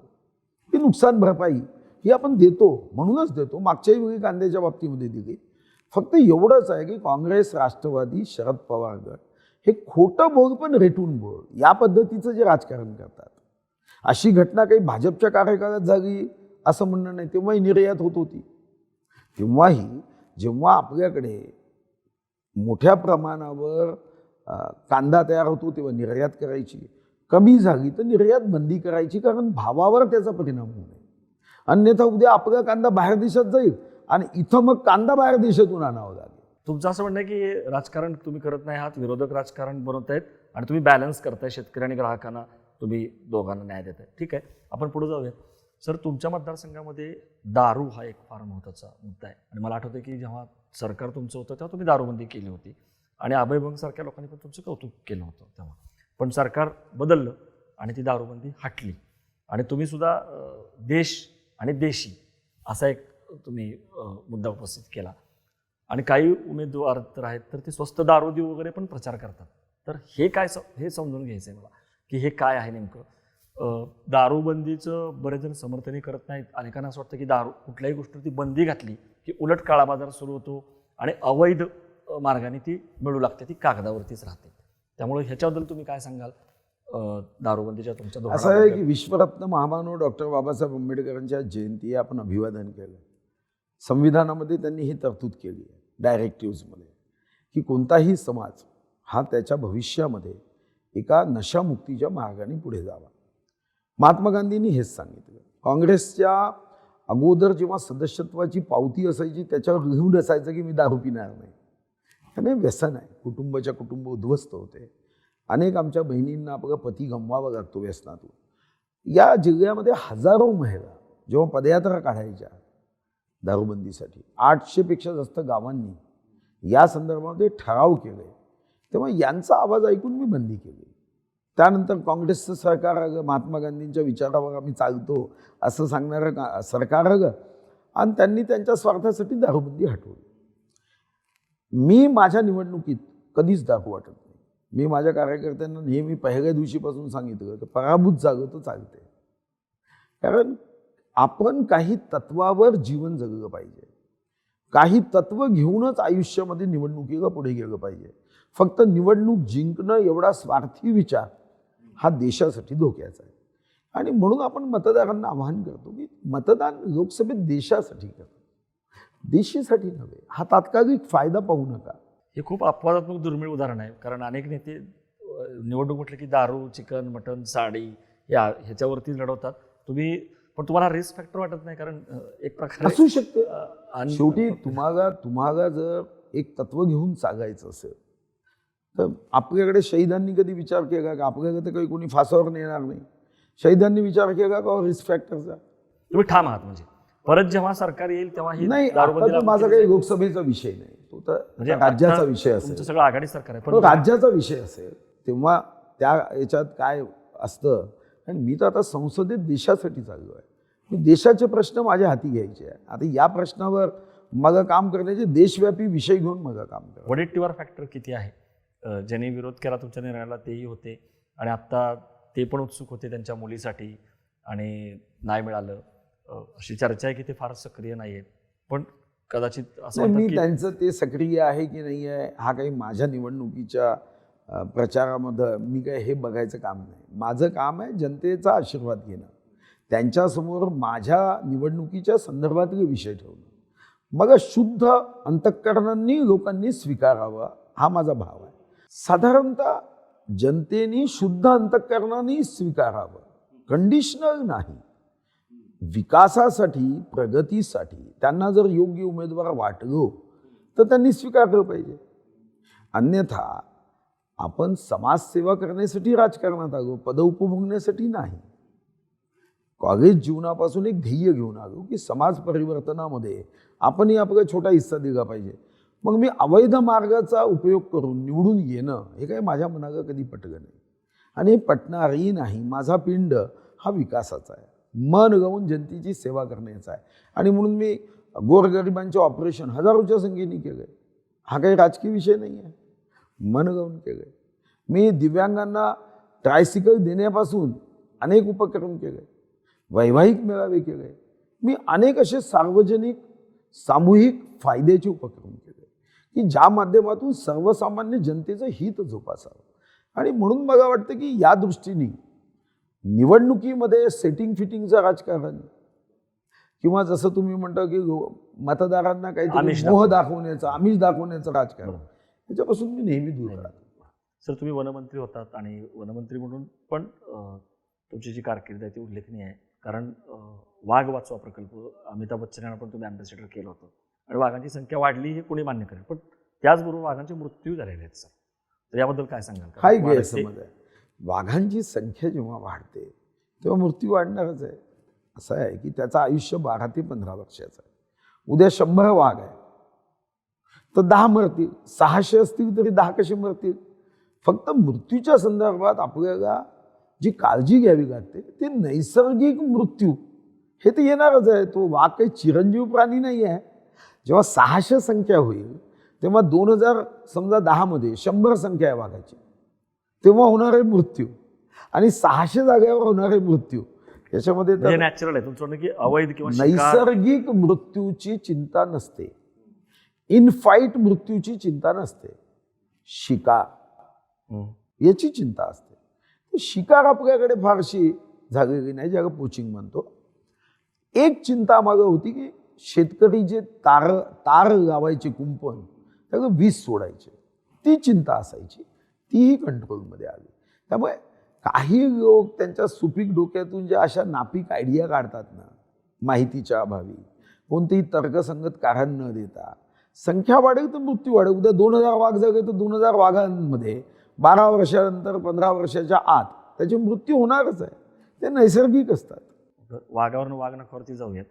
ती नुकसान भरपाई ही आपण देतो, म्हणूनच देतो. मागच्याही वेळी कांद्याच्या बाबतीमध्ये दिली. फक्त एवढंच आहे की काँग्रेस, राष्ट्रवादी, शरद पवार गट हे खोटं बोल पण रेटून बोल या पद्धतीचं जे राजकारण करतात. अशी घटना काही भाजपच्या कार्यकाळात झाली असं म्हणणं नाही, तेव्हाही निर्यात होत होती. तेव्हाही जेव्हा आपल्याकडे मोठ्या प्रमाणावर कांदा तयार होतो तेव्हा निर्यात करायची, कमी झाली तर निर्यात बंदी करायची, कारण भावावर त्याचा परिणाम होऊ नये. अन्यथा उद्या आपला कांदा बाहेर देशात जाईल आणि इथं मग कांदा बाहेर देशातून आणावा लागेल. तुमचं असं म्हणणं आहे की राजकारण तुम्ही करत नाही आहात, विरोधक राजकारण बनवतायत आणि तुम्ही बॅलन्स करताय, शेतकरी आणि ग्राहकांना तुम्ही दोघांना न्याय देताय. ठीक आहे, आपण पुढे जाऊया. सर, तुमच्या मतदारसंघामध्ये दारू हा एक फार महत्त्वाचा मुद्दा आहे. आणि मला आठवतं की जेव्हा सरकार तुमचं होतं तेव्हा तुम्ही दारूबंदी केली होती आणि अभय बंगसारख्या लोकांनी पण तुमचं कौतुक केलं होतं तेव्हा. पण सरकार बदललं आणि ती दारूबंदी हटली आणि तुम्ही सुद्धा देश आणि देशी असा एक तुम्ही मुद्दा उपस्थित केला. आणि काही उमेदवार तर आहेत तर ते स्वस्त दारू देऊ वगैरे पण प्रचार करतात. तर हे काय हे समजून घ्यायचं आहे मला की हे काय आहे नेमकं. दारूबंदीचं बरेच जण समर्थनही करत नाहीत. अनेकांना असं वाटतं की दारू कुठल्याही गोष्टीवरती बंदी घातली की उलट काळा बाजार सुरू होतो आणि अवैध मार्गाने ती मिळू लागते, ती कागदावरतीच राहते. त्यामुळे ह्याच्याबद्दल तुम्ही काय सांगाल दारूबंदीच्या तुमच्या धोरणाबद्दल? असं आहे की विश्वरत्न महामानव डॉक्टर बाबासाहेब आंबेडकरांच्या जयंती आपण अभिवादन केलं. संविधानामध्ये त्यांनी ही तरतूद केली आहे डायरेक्टिव्हजमध्ये की कोणताही समाज हा त्याच्या भविष्यामध्ये एका नशामुक्तीच्या मार्गाने पुढे जावा. महात्मा गांधींनी हेच सांगितलं. काँग्रेसच्या अगोदर जेव्हा सदस्यत्वाची पावती असायची त्याच्यावर लिहून असायचं की मी दारू पिणार नाही. त्याने व्यसन आहे, कुटुंब उद्ध्वस्त होते. अनेक आमच्या बहिणींना आपला पती गमवावा लागतो व्यसनातून. या जिल्ह्यामध्ये हजारो महिला जेव्हा पदयात्रा काढायच्या दारूबंदीसाठी, 800पेक्षा जास्त गावांनी या संदर्भामध्ये ठराव केले, तेव्हा यांचा आवाज ऐकून मी बंदी केली. त्यानंतर काँग्रेसचं सरकार अगं महात्मा गांधींच्या विचारावर आम्ही चालतो असं सांगणारं सरकार अगं, आणि त्यांनी त्यांच्या स्वार्थासाठी दारूबंदी हटवली. मी माझ्या निवडणुकीत कधीच दारू वाटत नाही. मी माझ्या कार्यकर्त्यांना नेहमी पहिल्या दिवशीपासून सांगितलं की पराभूत जागं तर चालते, कारण आपण काही तत्वावर जीवन जगलं पाहिजे, काही तत्व घेऊनच आयुष्यामध्ये निवडणुकीला पुढे गेलं पाहिजे. फक्त निवडणूक जिंकणं एवढा स्वार्थी विचार हा देशासाठी धोक्याचा आहे. आणि म्हणून आपण मतदारांना आवाहन करतो की मतदान लोकसभेत देशासाठी करा, देशासाठी नव्हे. हा तात्कालिक फायदा पाहू नका. हे खूप अपवादात्मक दुर्मिळ उदाहरण आहे, कारण अनेक नेते निवडणूक म्हटलं की दारू, चिकन, मटन, साडी ह्याच्यावरती लढवतात. पण तुम्हाला रिस्क फॅक्टर वाटत नाही? कारण एक प्रकारे असू शकते. आणि शेवटी तुम्हाला जर एक तत्व घेऊन चालायचं असेल तर आपल्याकडे शहीदांनी कधी विचार केला का? आपल्याकडे तर काही कोणी फासावर नेणार नाही. शहीदांनी विचार केला का रिस्क फॅक्टरचा? तुम्ही ठाम आहात म्हणजे परत जेव्हा सरकार येईल तेव्हा ही नाही, दारूबंदीला आता माझा काही लोकसभेचा विषय नाही, तो तर म्हणजे राज्याचा आता विषय तुमचं असेल. सगळं आघाडी सरकार आहे, तो पण राज्याचा विषय असेल तेव्हा त्या याच्यात काय असतं. आणि मी तर आता संसदेत देशासाठी चाललो आहे. मी देशाचे प्रश्न माझ्या हाती घ्यायचे आहे. आता या प्रश्नावर मला काम करण्याचे देशव्यापी विषय घेऊन मला काम करा. वडेट्टीवार फॅक्टर किती आहे? ज्यांनी विरोध केला तुमच्या निर्णयाला तेही होते, आणि आत्ता ते पण उत्सुक होते त्यांच्या मुलीसाठी, आणि नाही मिळालं. अशी चर्चा आहे की ते फार सक्रिय नाही आहेत, पण कदाचित असं नाही, म्हणतात मी की त्यांचं ते सक्रिय आहे की नाही आहे हा काही माझ्या निवडणुकीच्या प्रचारामध्ये मी काय हे बघायचं काम नाही. माझं काम आहे जनतेचा आशीर्वाद घेणं, त्यांच्यासमोर माझ्या निवडणुकीच्या संदर्भातले विषय ठेवणं. मग शुद्ध अंतःकरणांनी लोकांनी स्वीकारावं हा माझा भाव आहे. साधारणतः जनतेने शुद्ध अंतःकरणाने स्वीकारावं, कंडिशनल नाही. विकासासाठी, प्रगतीसाठी त्यांना जर योग्य उमेदवार वाटलो तर त्यांनी स्वीकारलं पाहिजे. अन्यथा आपण समाजसेवा करण्यासाठी राजकारणात आलो, पद उपभोगण्यासाठी नाही. कॉलेज जीवनापासून एक ध्येय घेऊन आलो की समाज परिवर्तनामध्ये आपणही आपला छोटा हिस्सा दिला पाहिजे. मग मी अवैध मार्गाचा उपयोग करून निवडून येणं हे काही माझ्या मनाला कधी पटलं नाही, आणि हे पटणारही नाही. माझा पिंड हा विकासाचा आहे, मन लावून जनतेची सेवा करण्याचा आहे. आणि म्हणून मी गोरगरिबांचे ऑपरेशन हजारोच्या संख्येने केलं आहे. हा काही राजकीय विषय नाही आहे, मन लावून केलं आहे. मी दिव्यांगांना ट्रायसिकल देण्यापासून अनेक उपक्रम केले, वैवाहिक मेळावे केले. मी अनेक असे सार्वजनिक सामूहिक फायद्याचे उपक्रम केले की ज्या माध्यमातून सर्वसामान्य जनतेचं हित जोपासावं. आणि म्हणून मला वाटतं की या दृष्टीने निवडणुकीमध्ये सेटिंग फिटिंगचं राजकारण किंवा जसं तुम्ही म्हणता की मतदारांना काहीतरी मोह दाखवण्याचं, आमिष दाखवण्याचं राजकारण, त्याच्यापासून मी नेहमी दूर राहतो. सर, तुम्ही वनमंत्री होतात, आणि वनमंत्री म्हणून पण तुमची जी कारकीर्द आहे ती उल्लेखनीय आहे. कारण वाघ वाचवा प्रकल्प अमिताभ बच्चन यांना पण तुम्ही अँबॅसेडर केलं होतं, आणि वाघांची संख्या वाढली हे कोणी मान्य करेल, पण त्याचबरोबर वाघांचे मृत्यू झालेले आहेत सर. तर याबद्दल काय सांगाल? हाही गैरसमज आहे. वाघांची संख्या जेव्हा वाढते तेव्हा मृत्यू वाढणारच आहे. असं आहे की त्याचं आयुष्य 12 ते 15 वर्षाचं आहे. उद्या 100 वाघ आहे तर 10 मरतील, 600 असतील तरी 10 कसे मरतील? फक्त मृत्यूच्या संदर्भात आपल्याला जी काळजी घ्यावी लागते ते नैसर्गिक मृत्यू हे तर येणारच आहे. तो वाघ काही चिरंजीव प्राणी नाही आहे. जेव्हा 600 संख्या होईल तेव्हा 2010 मध्ये 100 संख्या आहे वाघाची, तेव्हा होणारे मृत्यू आणि 600 जागेवर होणारे मृत्यू याच्यामध्ये तर नॅचरल आहे तुमचं की अवैध किंवा नैसर्गिक मृत्यूची चिंता नसते, इन फाईट मृत्यूची चिंता नसते, शिकार याची चिंता असते. शिकार आपल्याकडे फारशी झालेली नाही, ज्याला पोचिंग म्हणतो. एक चिंता मागं होती की शेतकरी जे तार लावायचे कुंपण त्याला वीज सोडायचे, ती चिंता असायची, तीही कंट्रोलमध्ये आली. त्यामुळे काही लोक त्यांच्या सुपीक डोक्यातून ज्या अशा नापीक आयडिया काढतात ना, माहितीच्या अभावी कोणतेही तर्कसंगत कारण न देता, संख्या वाढेल तर मृत्यू वाढेल. उद्या 2000 वाघ झाले तर 2000 वाघांमध्ये 12 वर्षानंतर 15 वर्षाच्या आत त्याचे मृत्यू होणारच आहे. ते नैसर्गिक असतात. वाघावरून वाघ नखावरती जाऊयात.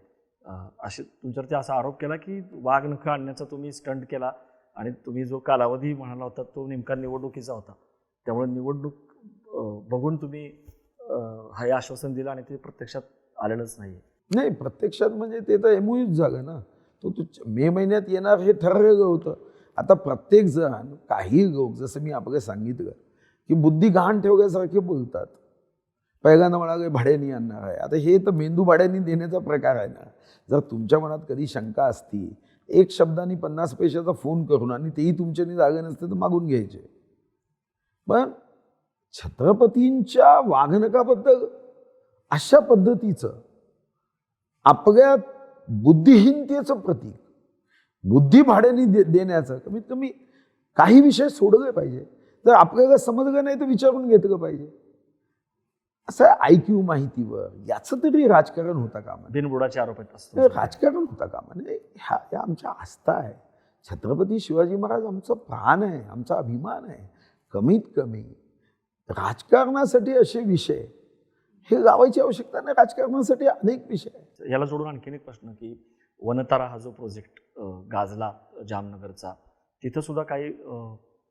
असे तुमच्यावरती असा आरोप केला की वाघ नख आणण्याचा तुम्ही स्टंट केला, आणि तुम्ही जो कालावधी म्हणाला होता तो नेमका निवडणुकीचा होता, त्यामुळे निवडणूक बघून तुम्ही हे आश्वासन दिलं आणि ते प्रत्यक्षात आलेलंच नाही. नाही, प्रत्यक्षात म्हणजे ते तर एमओयूच झालं ना. तो मे महिन्यात येणार हे ठरलेलं होतं. आता प्रत्येक जण काही लोक, जसं मी आपल्याला सांगितलं की बुद्धी गहाण ठेवल्यासारखे बोलतात. पहिल्यांदा म्हणाले भाड्याने आणणार आहे. आता हे तर मेंदू भाड्याने देण्याचा प्रकार आहे ना. जर तुमच्या मनात कधी शंका असती, एक शब्दाने 50 पैशाचा फोन करून आणि तेही तुमच्यानी जागे नसते तर मागून घ्यायचे. पण छत्रपतींच्या वागणुकाबद्दल अशा पद्धतीचं आपल्या बुद्धिहीनतेचं प्रतीक, बुद्धी भाड्याने देण्याचं, कमीत कमी काही विषय सोडले पाहिजे. जर आपल्याला समजलं नाही तर विचारून घेतलं पाहिजे. असं IQ माहितीवर याचं तरी राजकारण होता कामा नये. बिनबुडाचे आरोप आहेत असतो. हे राजकारण होता कामा नये. ह्या आमच्या आस्था आहे. छत्रपती शिवाजी महाराज आमचं प्राण आहे, आमचा अभिमान आहे. कमीत कमी राजकारणासाठी असे विषय हे लावायची आवश्यकता नाही. राजकारणासाठी अनेक विषय आहेत. याला जोडून आणखीन एक प्रश्न की वनतारा हा जो प्रोजेक्ट गाजला जामनगरचा, तिथं सुद्धा काही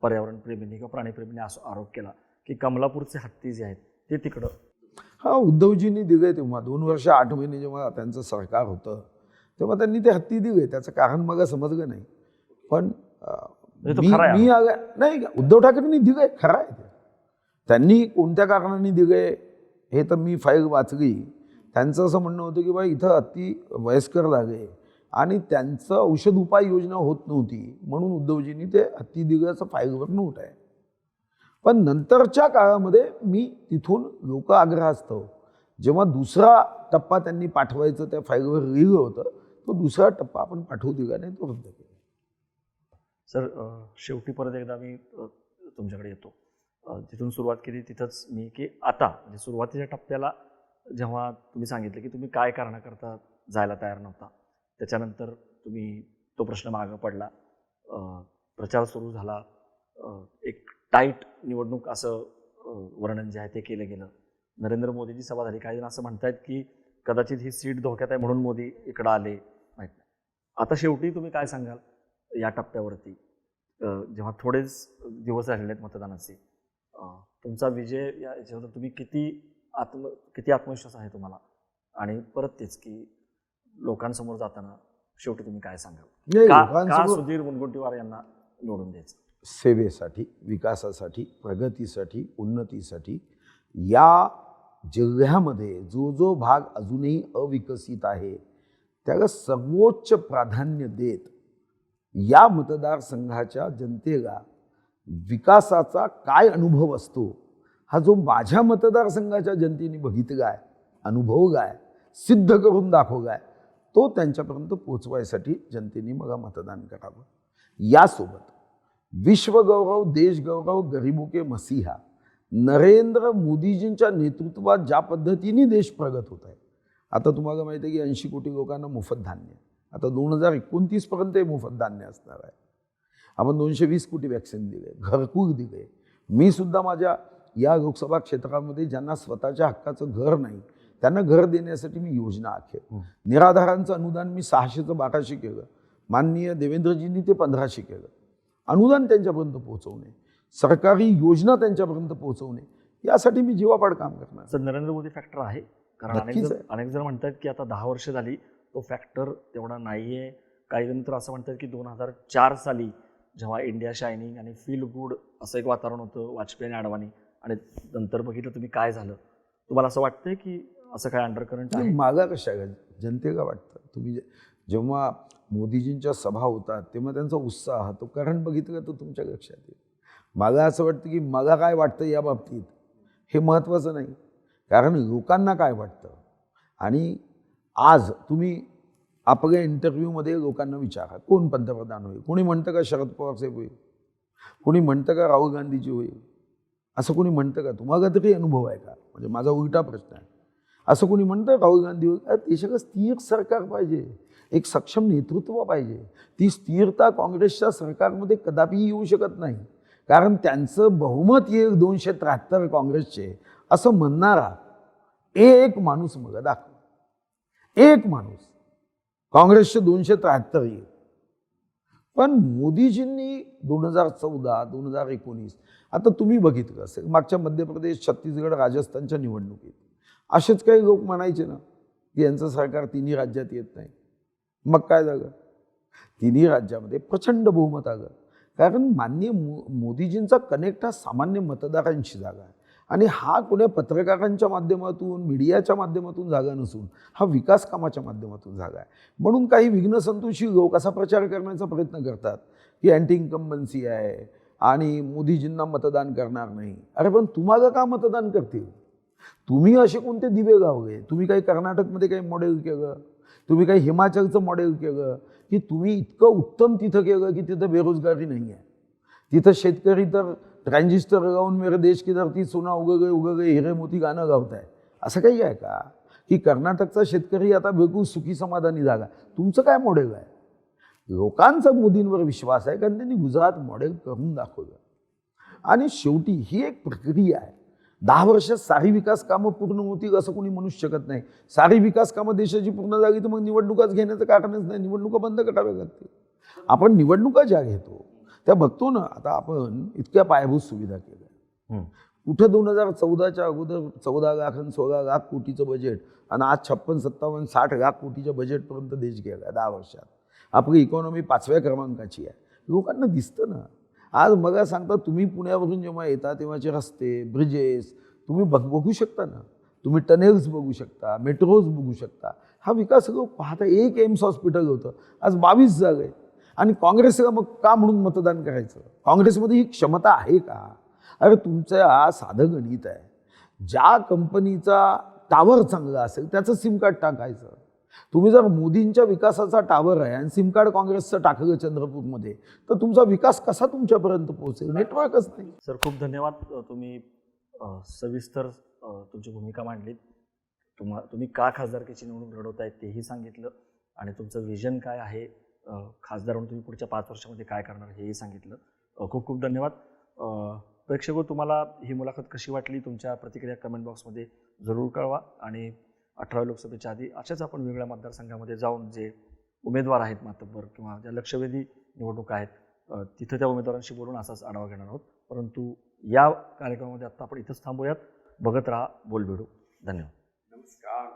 पर्यावरणप्रेमींनी किंवा प्राणीप्रेमींनी असा आरोप केला की कमलापूरचे हत्ती जे आहेत ते तिकडं. हा, उद्धवजींनी दिले तेव्हा 2 वर्ष 8 महिने जेव्हा त्यांचं सरकार होतं तेव्हा त्यांनी ते हत्ती दिले. त्याचं कारण मला समजलं नाही. पण तो खरा आहे. नाही, उद्धव ठाकरेंनी दिले, खरं आहे ते. त्यांनी कोणत्या कारणाने दिले हे तर मी फाईल वाचली. त्यांचं असं म्हणणं होतं की बाई इथं हत्ती वयस्कर लागले आणि त्यांचं औषध उपाय योजना होत नव्हती म्हणून उद्धवजींनी ते हत्ती दिल्याचं फाईलवर नोट आहे. पण नंतरच्या काळामध्ये मी तिथून लोक आग्रहास्तव जेव्हा दुसरा टप्पा त्यांनी पाठवायचं त्या फाईलवर लिहिलं होतं, तो दुसरा टप्पा आपण पाठवू दिला नाही, तो रद्द केला. सर, शेवटी परत एकदा मी तुमच्याकडे येतो. जिथून सुरुवात केली तिथंच मी की आता म्हणजे सुरुवातीच्या टप्प्याला जेव्हा तुम्ही सांगितलं की तुम्ही काय करण्याकरता जायला तयार नव्हता, त्याच्यानंतर तुम्ही तो प्रश्न मागं पडला, प्रचार सुरू झाला, एक टाईट निवडणूक असं वर्णन जे आहे ते केलं गेलं. नरेंद्र मोदीची सभा झाली. काही जण असं म्हणतायत की कदाचित ही सीट धोक्यात आहे म्हणून मोदी इकडं आले, माहीत नाही. आता शेवटी तुम्ही काय सांगाल या टप्प्यावरती, जेव्हा थोडेच दिवस राहिलेले आहेत मतदानाचे, तुमचा विजय याच्यावर तुम्ही किती आत्मविश्वास आहे तुम्हाला, आणि परत तेच की लोकांसमोर जाताना शेवटी तुम्ही काय सांगाल? का सुधीर मुनगंटीवार यांना निवडून द्यायचं? सेवेसाठी, विकासासाठी, प्रगतीसाठी, उन्नतीसाठी या जिल्ह्यामध्ये जो जो भाग अजूनही अविकसित आहे त्याला सर्वोच्च प्राधान्य देत या मतदारसंघाच्या जनतेला विकासाचा काय अनुभव असतो हा जो माझ्या मतदारसंघाच्या जनतेने बघितला आहे, अनुभवला आहे, सिद्ध करून दाखवला आहे, तो त्यांच्यापर्यंत पोचवायसाठी जनतेने मला मतदान करावं. यासोबत विश्वगौरव, देशगौरव, गरीबों के मसीहा नरेंद्र मोदीजींच्या नेतृत्वात ज्या पद्धतीने देश प्रगत होत आहे. आता तुम्हाला माहिती आहे की 80 कोटी लोकांना मोफत धान्य, आता 2029 पर्यंत मोफत धान्य असणार आहे. आपण 220 कोटी वॅक्सिन दिले, घरकुल दिले. मी सुद्धा माझ्या या लोकसभा क्षेत्रामध्ये ज्यांना स्वतःच्या हक्काचं घर नाही त्यांना घर देण्यासाठी मी योजना आखली. निराधारांचं अनुदान मी 600चं 1200 केलं. माननीय देवेंद्रजींनी ते 1500 केलं. अनुदान त्यांच्यापर्यंत पोहोचवणे, सरकारी योजना त्यांच्यापर्यंत पोहोचवणे, यासाठी मी जीवापाड काम करणार. सर, नरेंद्र मोदी फॅक्टर आहे? कारण अनेक जण म्हणतात की आता 10 वर्ष झाली तो फॅक्टर तेवढा नाही आहे. काही जण तर असं म्हणतात की 2004 साली जेव्हा इंडिया शायनिंग आणि फील गुड असं एक वातावरण होतं वाजपेयी आणि अडवाणी, आणि नंतर बघितलं तुम्ही काय झालं. तुम्हाला असं वाटतंय की असं काय अंडरकरंट आहे? मागा कशा जनतेला वाटतं. तुम्ही जेव्हा मोदीजींच्या सभा होतात तेव्हा त्यांचा उत्साह, तो कारण बघितलं तर तुमच्या लक्षात येईल. मला असं वाटतं की मला काय वाटतं या बाबतीत हे महत्त्वाचं नाही, कारण लोकांना काय वाटतं. आणि आज तुम्ही आपल्या इंटरव्ह्यूमध्ये लोकांना विचारा कोण पंतप्रधान होईल. कोणी म्हणतं का शरद पवार साहेब होईल, कोणी म्हणतं का राहुल गांधीजी होईल, असं कोणी म्हणतं का? तुम्हाला तरी अनुभव आहे का? म्हणजे माझा उलटा प्रश्न आहे. असं कोणी म्हणतं राहुल गांधी होईल? देशाला स्थिर सरकार पाहिजे, एक सक्षम नेतृत्व पाहिजे. ती स्थिरता काँग्रेसच्या सरकारमध्ये कदापि येऊ शकत नाही, कारण त्यांचं बहुमत येईल 273 काँग्रेसचे असं म्हणणारा एक माणूस मला दाखव. एक माणूस काँग्रेसचे 273 येईल. पण मोदीजींनी 2014, 2019 आता तुम्ही बघितलं असेल मागच्या मध्य प्रदेश, छत्तीसगड, राजस्थानच्या निवडणुकीत असेच काही लोक म्हणायचे ना की यांचं सरकार तिन्ही राज्यात येत नाही. मग काय झालं? तिन्ही राज्यामध्ये प्रचंड बहुमत आलं. कारण माननीय मोदीजींचा कनेक्ट हा सामान्य मतदारांशी जागा आहे आणि हा कोण्या पत्रकारांच्या माध्यमातून, मीडियाच्या माध्यमातून जागा नसून हा विकास कामाच्या माध्यमातून जागा आहे. म्हणून काही विघ्नसंतोषी लोक असा प्रचार करण्याचा प्रयत्न करतात की अँटी इन्कम्बन्सी आहे आणि मोदीजींना मतदान करणार नाही. अरे पण तुम्हाला का मतदान करतील? तुम्ही असे कोणते दिवे गावले? तुम्ही काही कर्नाटकमध्ये काही मॉडेल केलं? तुम्ही काही हिमाचलचं मॉडेल केलं की तुम्ही इतकं उत्तम तिथं केलं की तिथं बेरोजगारी नाही आहे, तिथं शेतकरी तर ट्रान्झिस्टर लावून मेरे देश की धरती सोना उग गए हिरे मोती गाणं गावत आहे. असं काही आहे का की कर्नाटकचा शेतकरी आता बिलकुल सुखी समाधानी जागा? तुमचं काय मॉडेल आहे? लोकांचा मोदींवर विश्वास आहे कारण त्यांनी गुजरात मॉडेल करून दाखवलं. आणि शेवटी ही एक प्रक्रिया आहे. 10 वर्षात सारी विकास कामं पूर्ण होतील असं कोणी म्हणूच शकत नाही. सारी विकास कामं देशाची पूर्ण झाली तर मग निवडणुकाच घेण्याचं कारणच नाही. निवडणुका बंद कराव्या लागतील. आपण निवडणुका ज्या घेतो त्या बघतो ना. आता आपण इतक्या पायाभूत सुविधा केल्या. कुठं 2014च्या अगोदर 14 लाख आणि 16 लाख कोटीचं बजेट आणि आज 56, 57, 60 लाख कोटीच्या बजेटपर्यंत देश गेला 10 वर्षात. आपली इकॉनॉमी 5व्या क्रमांकाची आहे. लोकांना दिसतं ना. आज मला सांगता तुम्ही पुण्यावरून जेव्हा येता तेव्हाचे रस्ते, ब्रिजेस तुम्ही बघू शकता ना. तुम्ही टनेल्स बघू शकता, मेट्रोज बघू शकता. हा विकास लोक पाहता. एक एम्स हॉस्पिटल होतं, आज 22 झालं आहे. आणि काँग्रेसला मग का म्हणून मतदान करायचं? काँग्रेसमध्ये ही क्षमता आहे का? अरे तुमचं हा साधं गणित आहे. ज्या कंपनीचा टावर चांगला असेल त्याचं सिम कार्ड टाकायचं. तुम्ही जर मोदींच्या विकासाचा टावर आहे आणि सिम कार्ड काँग्रेसचं टाकलं चंद्रपूरमध्ये तर तुमचा विकास कसा तुमच्यापर्यंत पोहोचेल? नेटवर्कच नाही. सर खूप धन्यवाद. तुम्ही सविस्तर तुमची भूमिका मांडलीत. तुम्ही का खासदारकीची निवडणूक लढवताय तेही सांगितलं आणि तुमचं विजन काय आहे, खासदार म्हणून तुम्ही पुढच्या 5 वर्षामध्ये काय करणार हेही सांगितलं. खूप खूप धन्यवाद. प्रेक्षक तुम्हाला ही मुलाखत कशी वाटली? तुमच्या प्रतिक्रिया कमेंट बॉक्समध्ये जरूर कळवा आणि 18 लोकसभेच्या आधी अशाच आपण वेगळ्या मतदारसंघामध्ये जाऊन जे उमेदवार आहेत मातब्बर किंवा ज्या लक्षवेधी निवडणुका आहेत तिथं त्या उमेदवारांशी बोलून असाच आढावा घेणार आहोत. परंतु या कार्यक्रमामध्ये आता आपण इथंच थांबूयात. बघत राहा बोलबिडू. धन्यवाद. नमस्कार.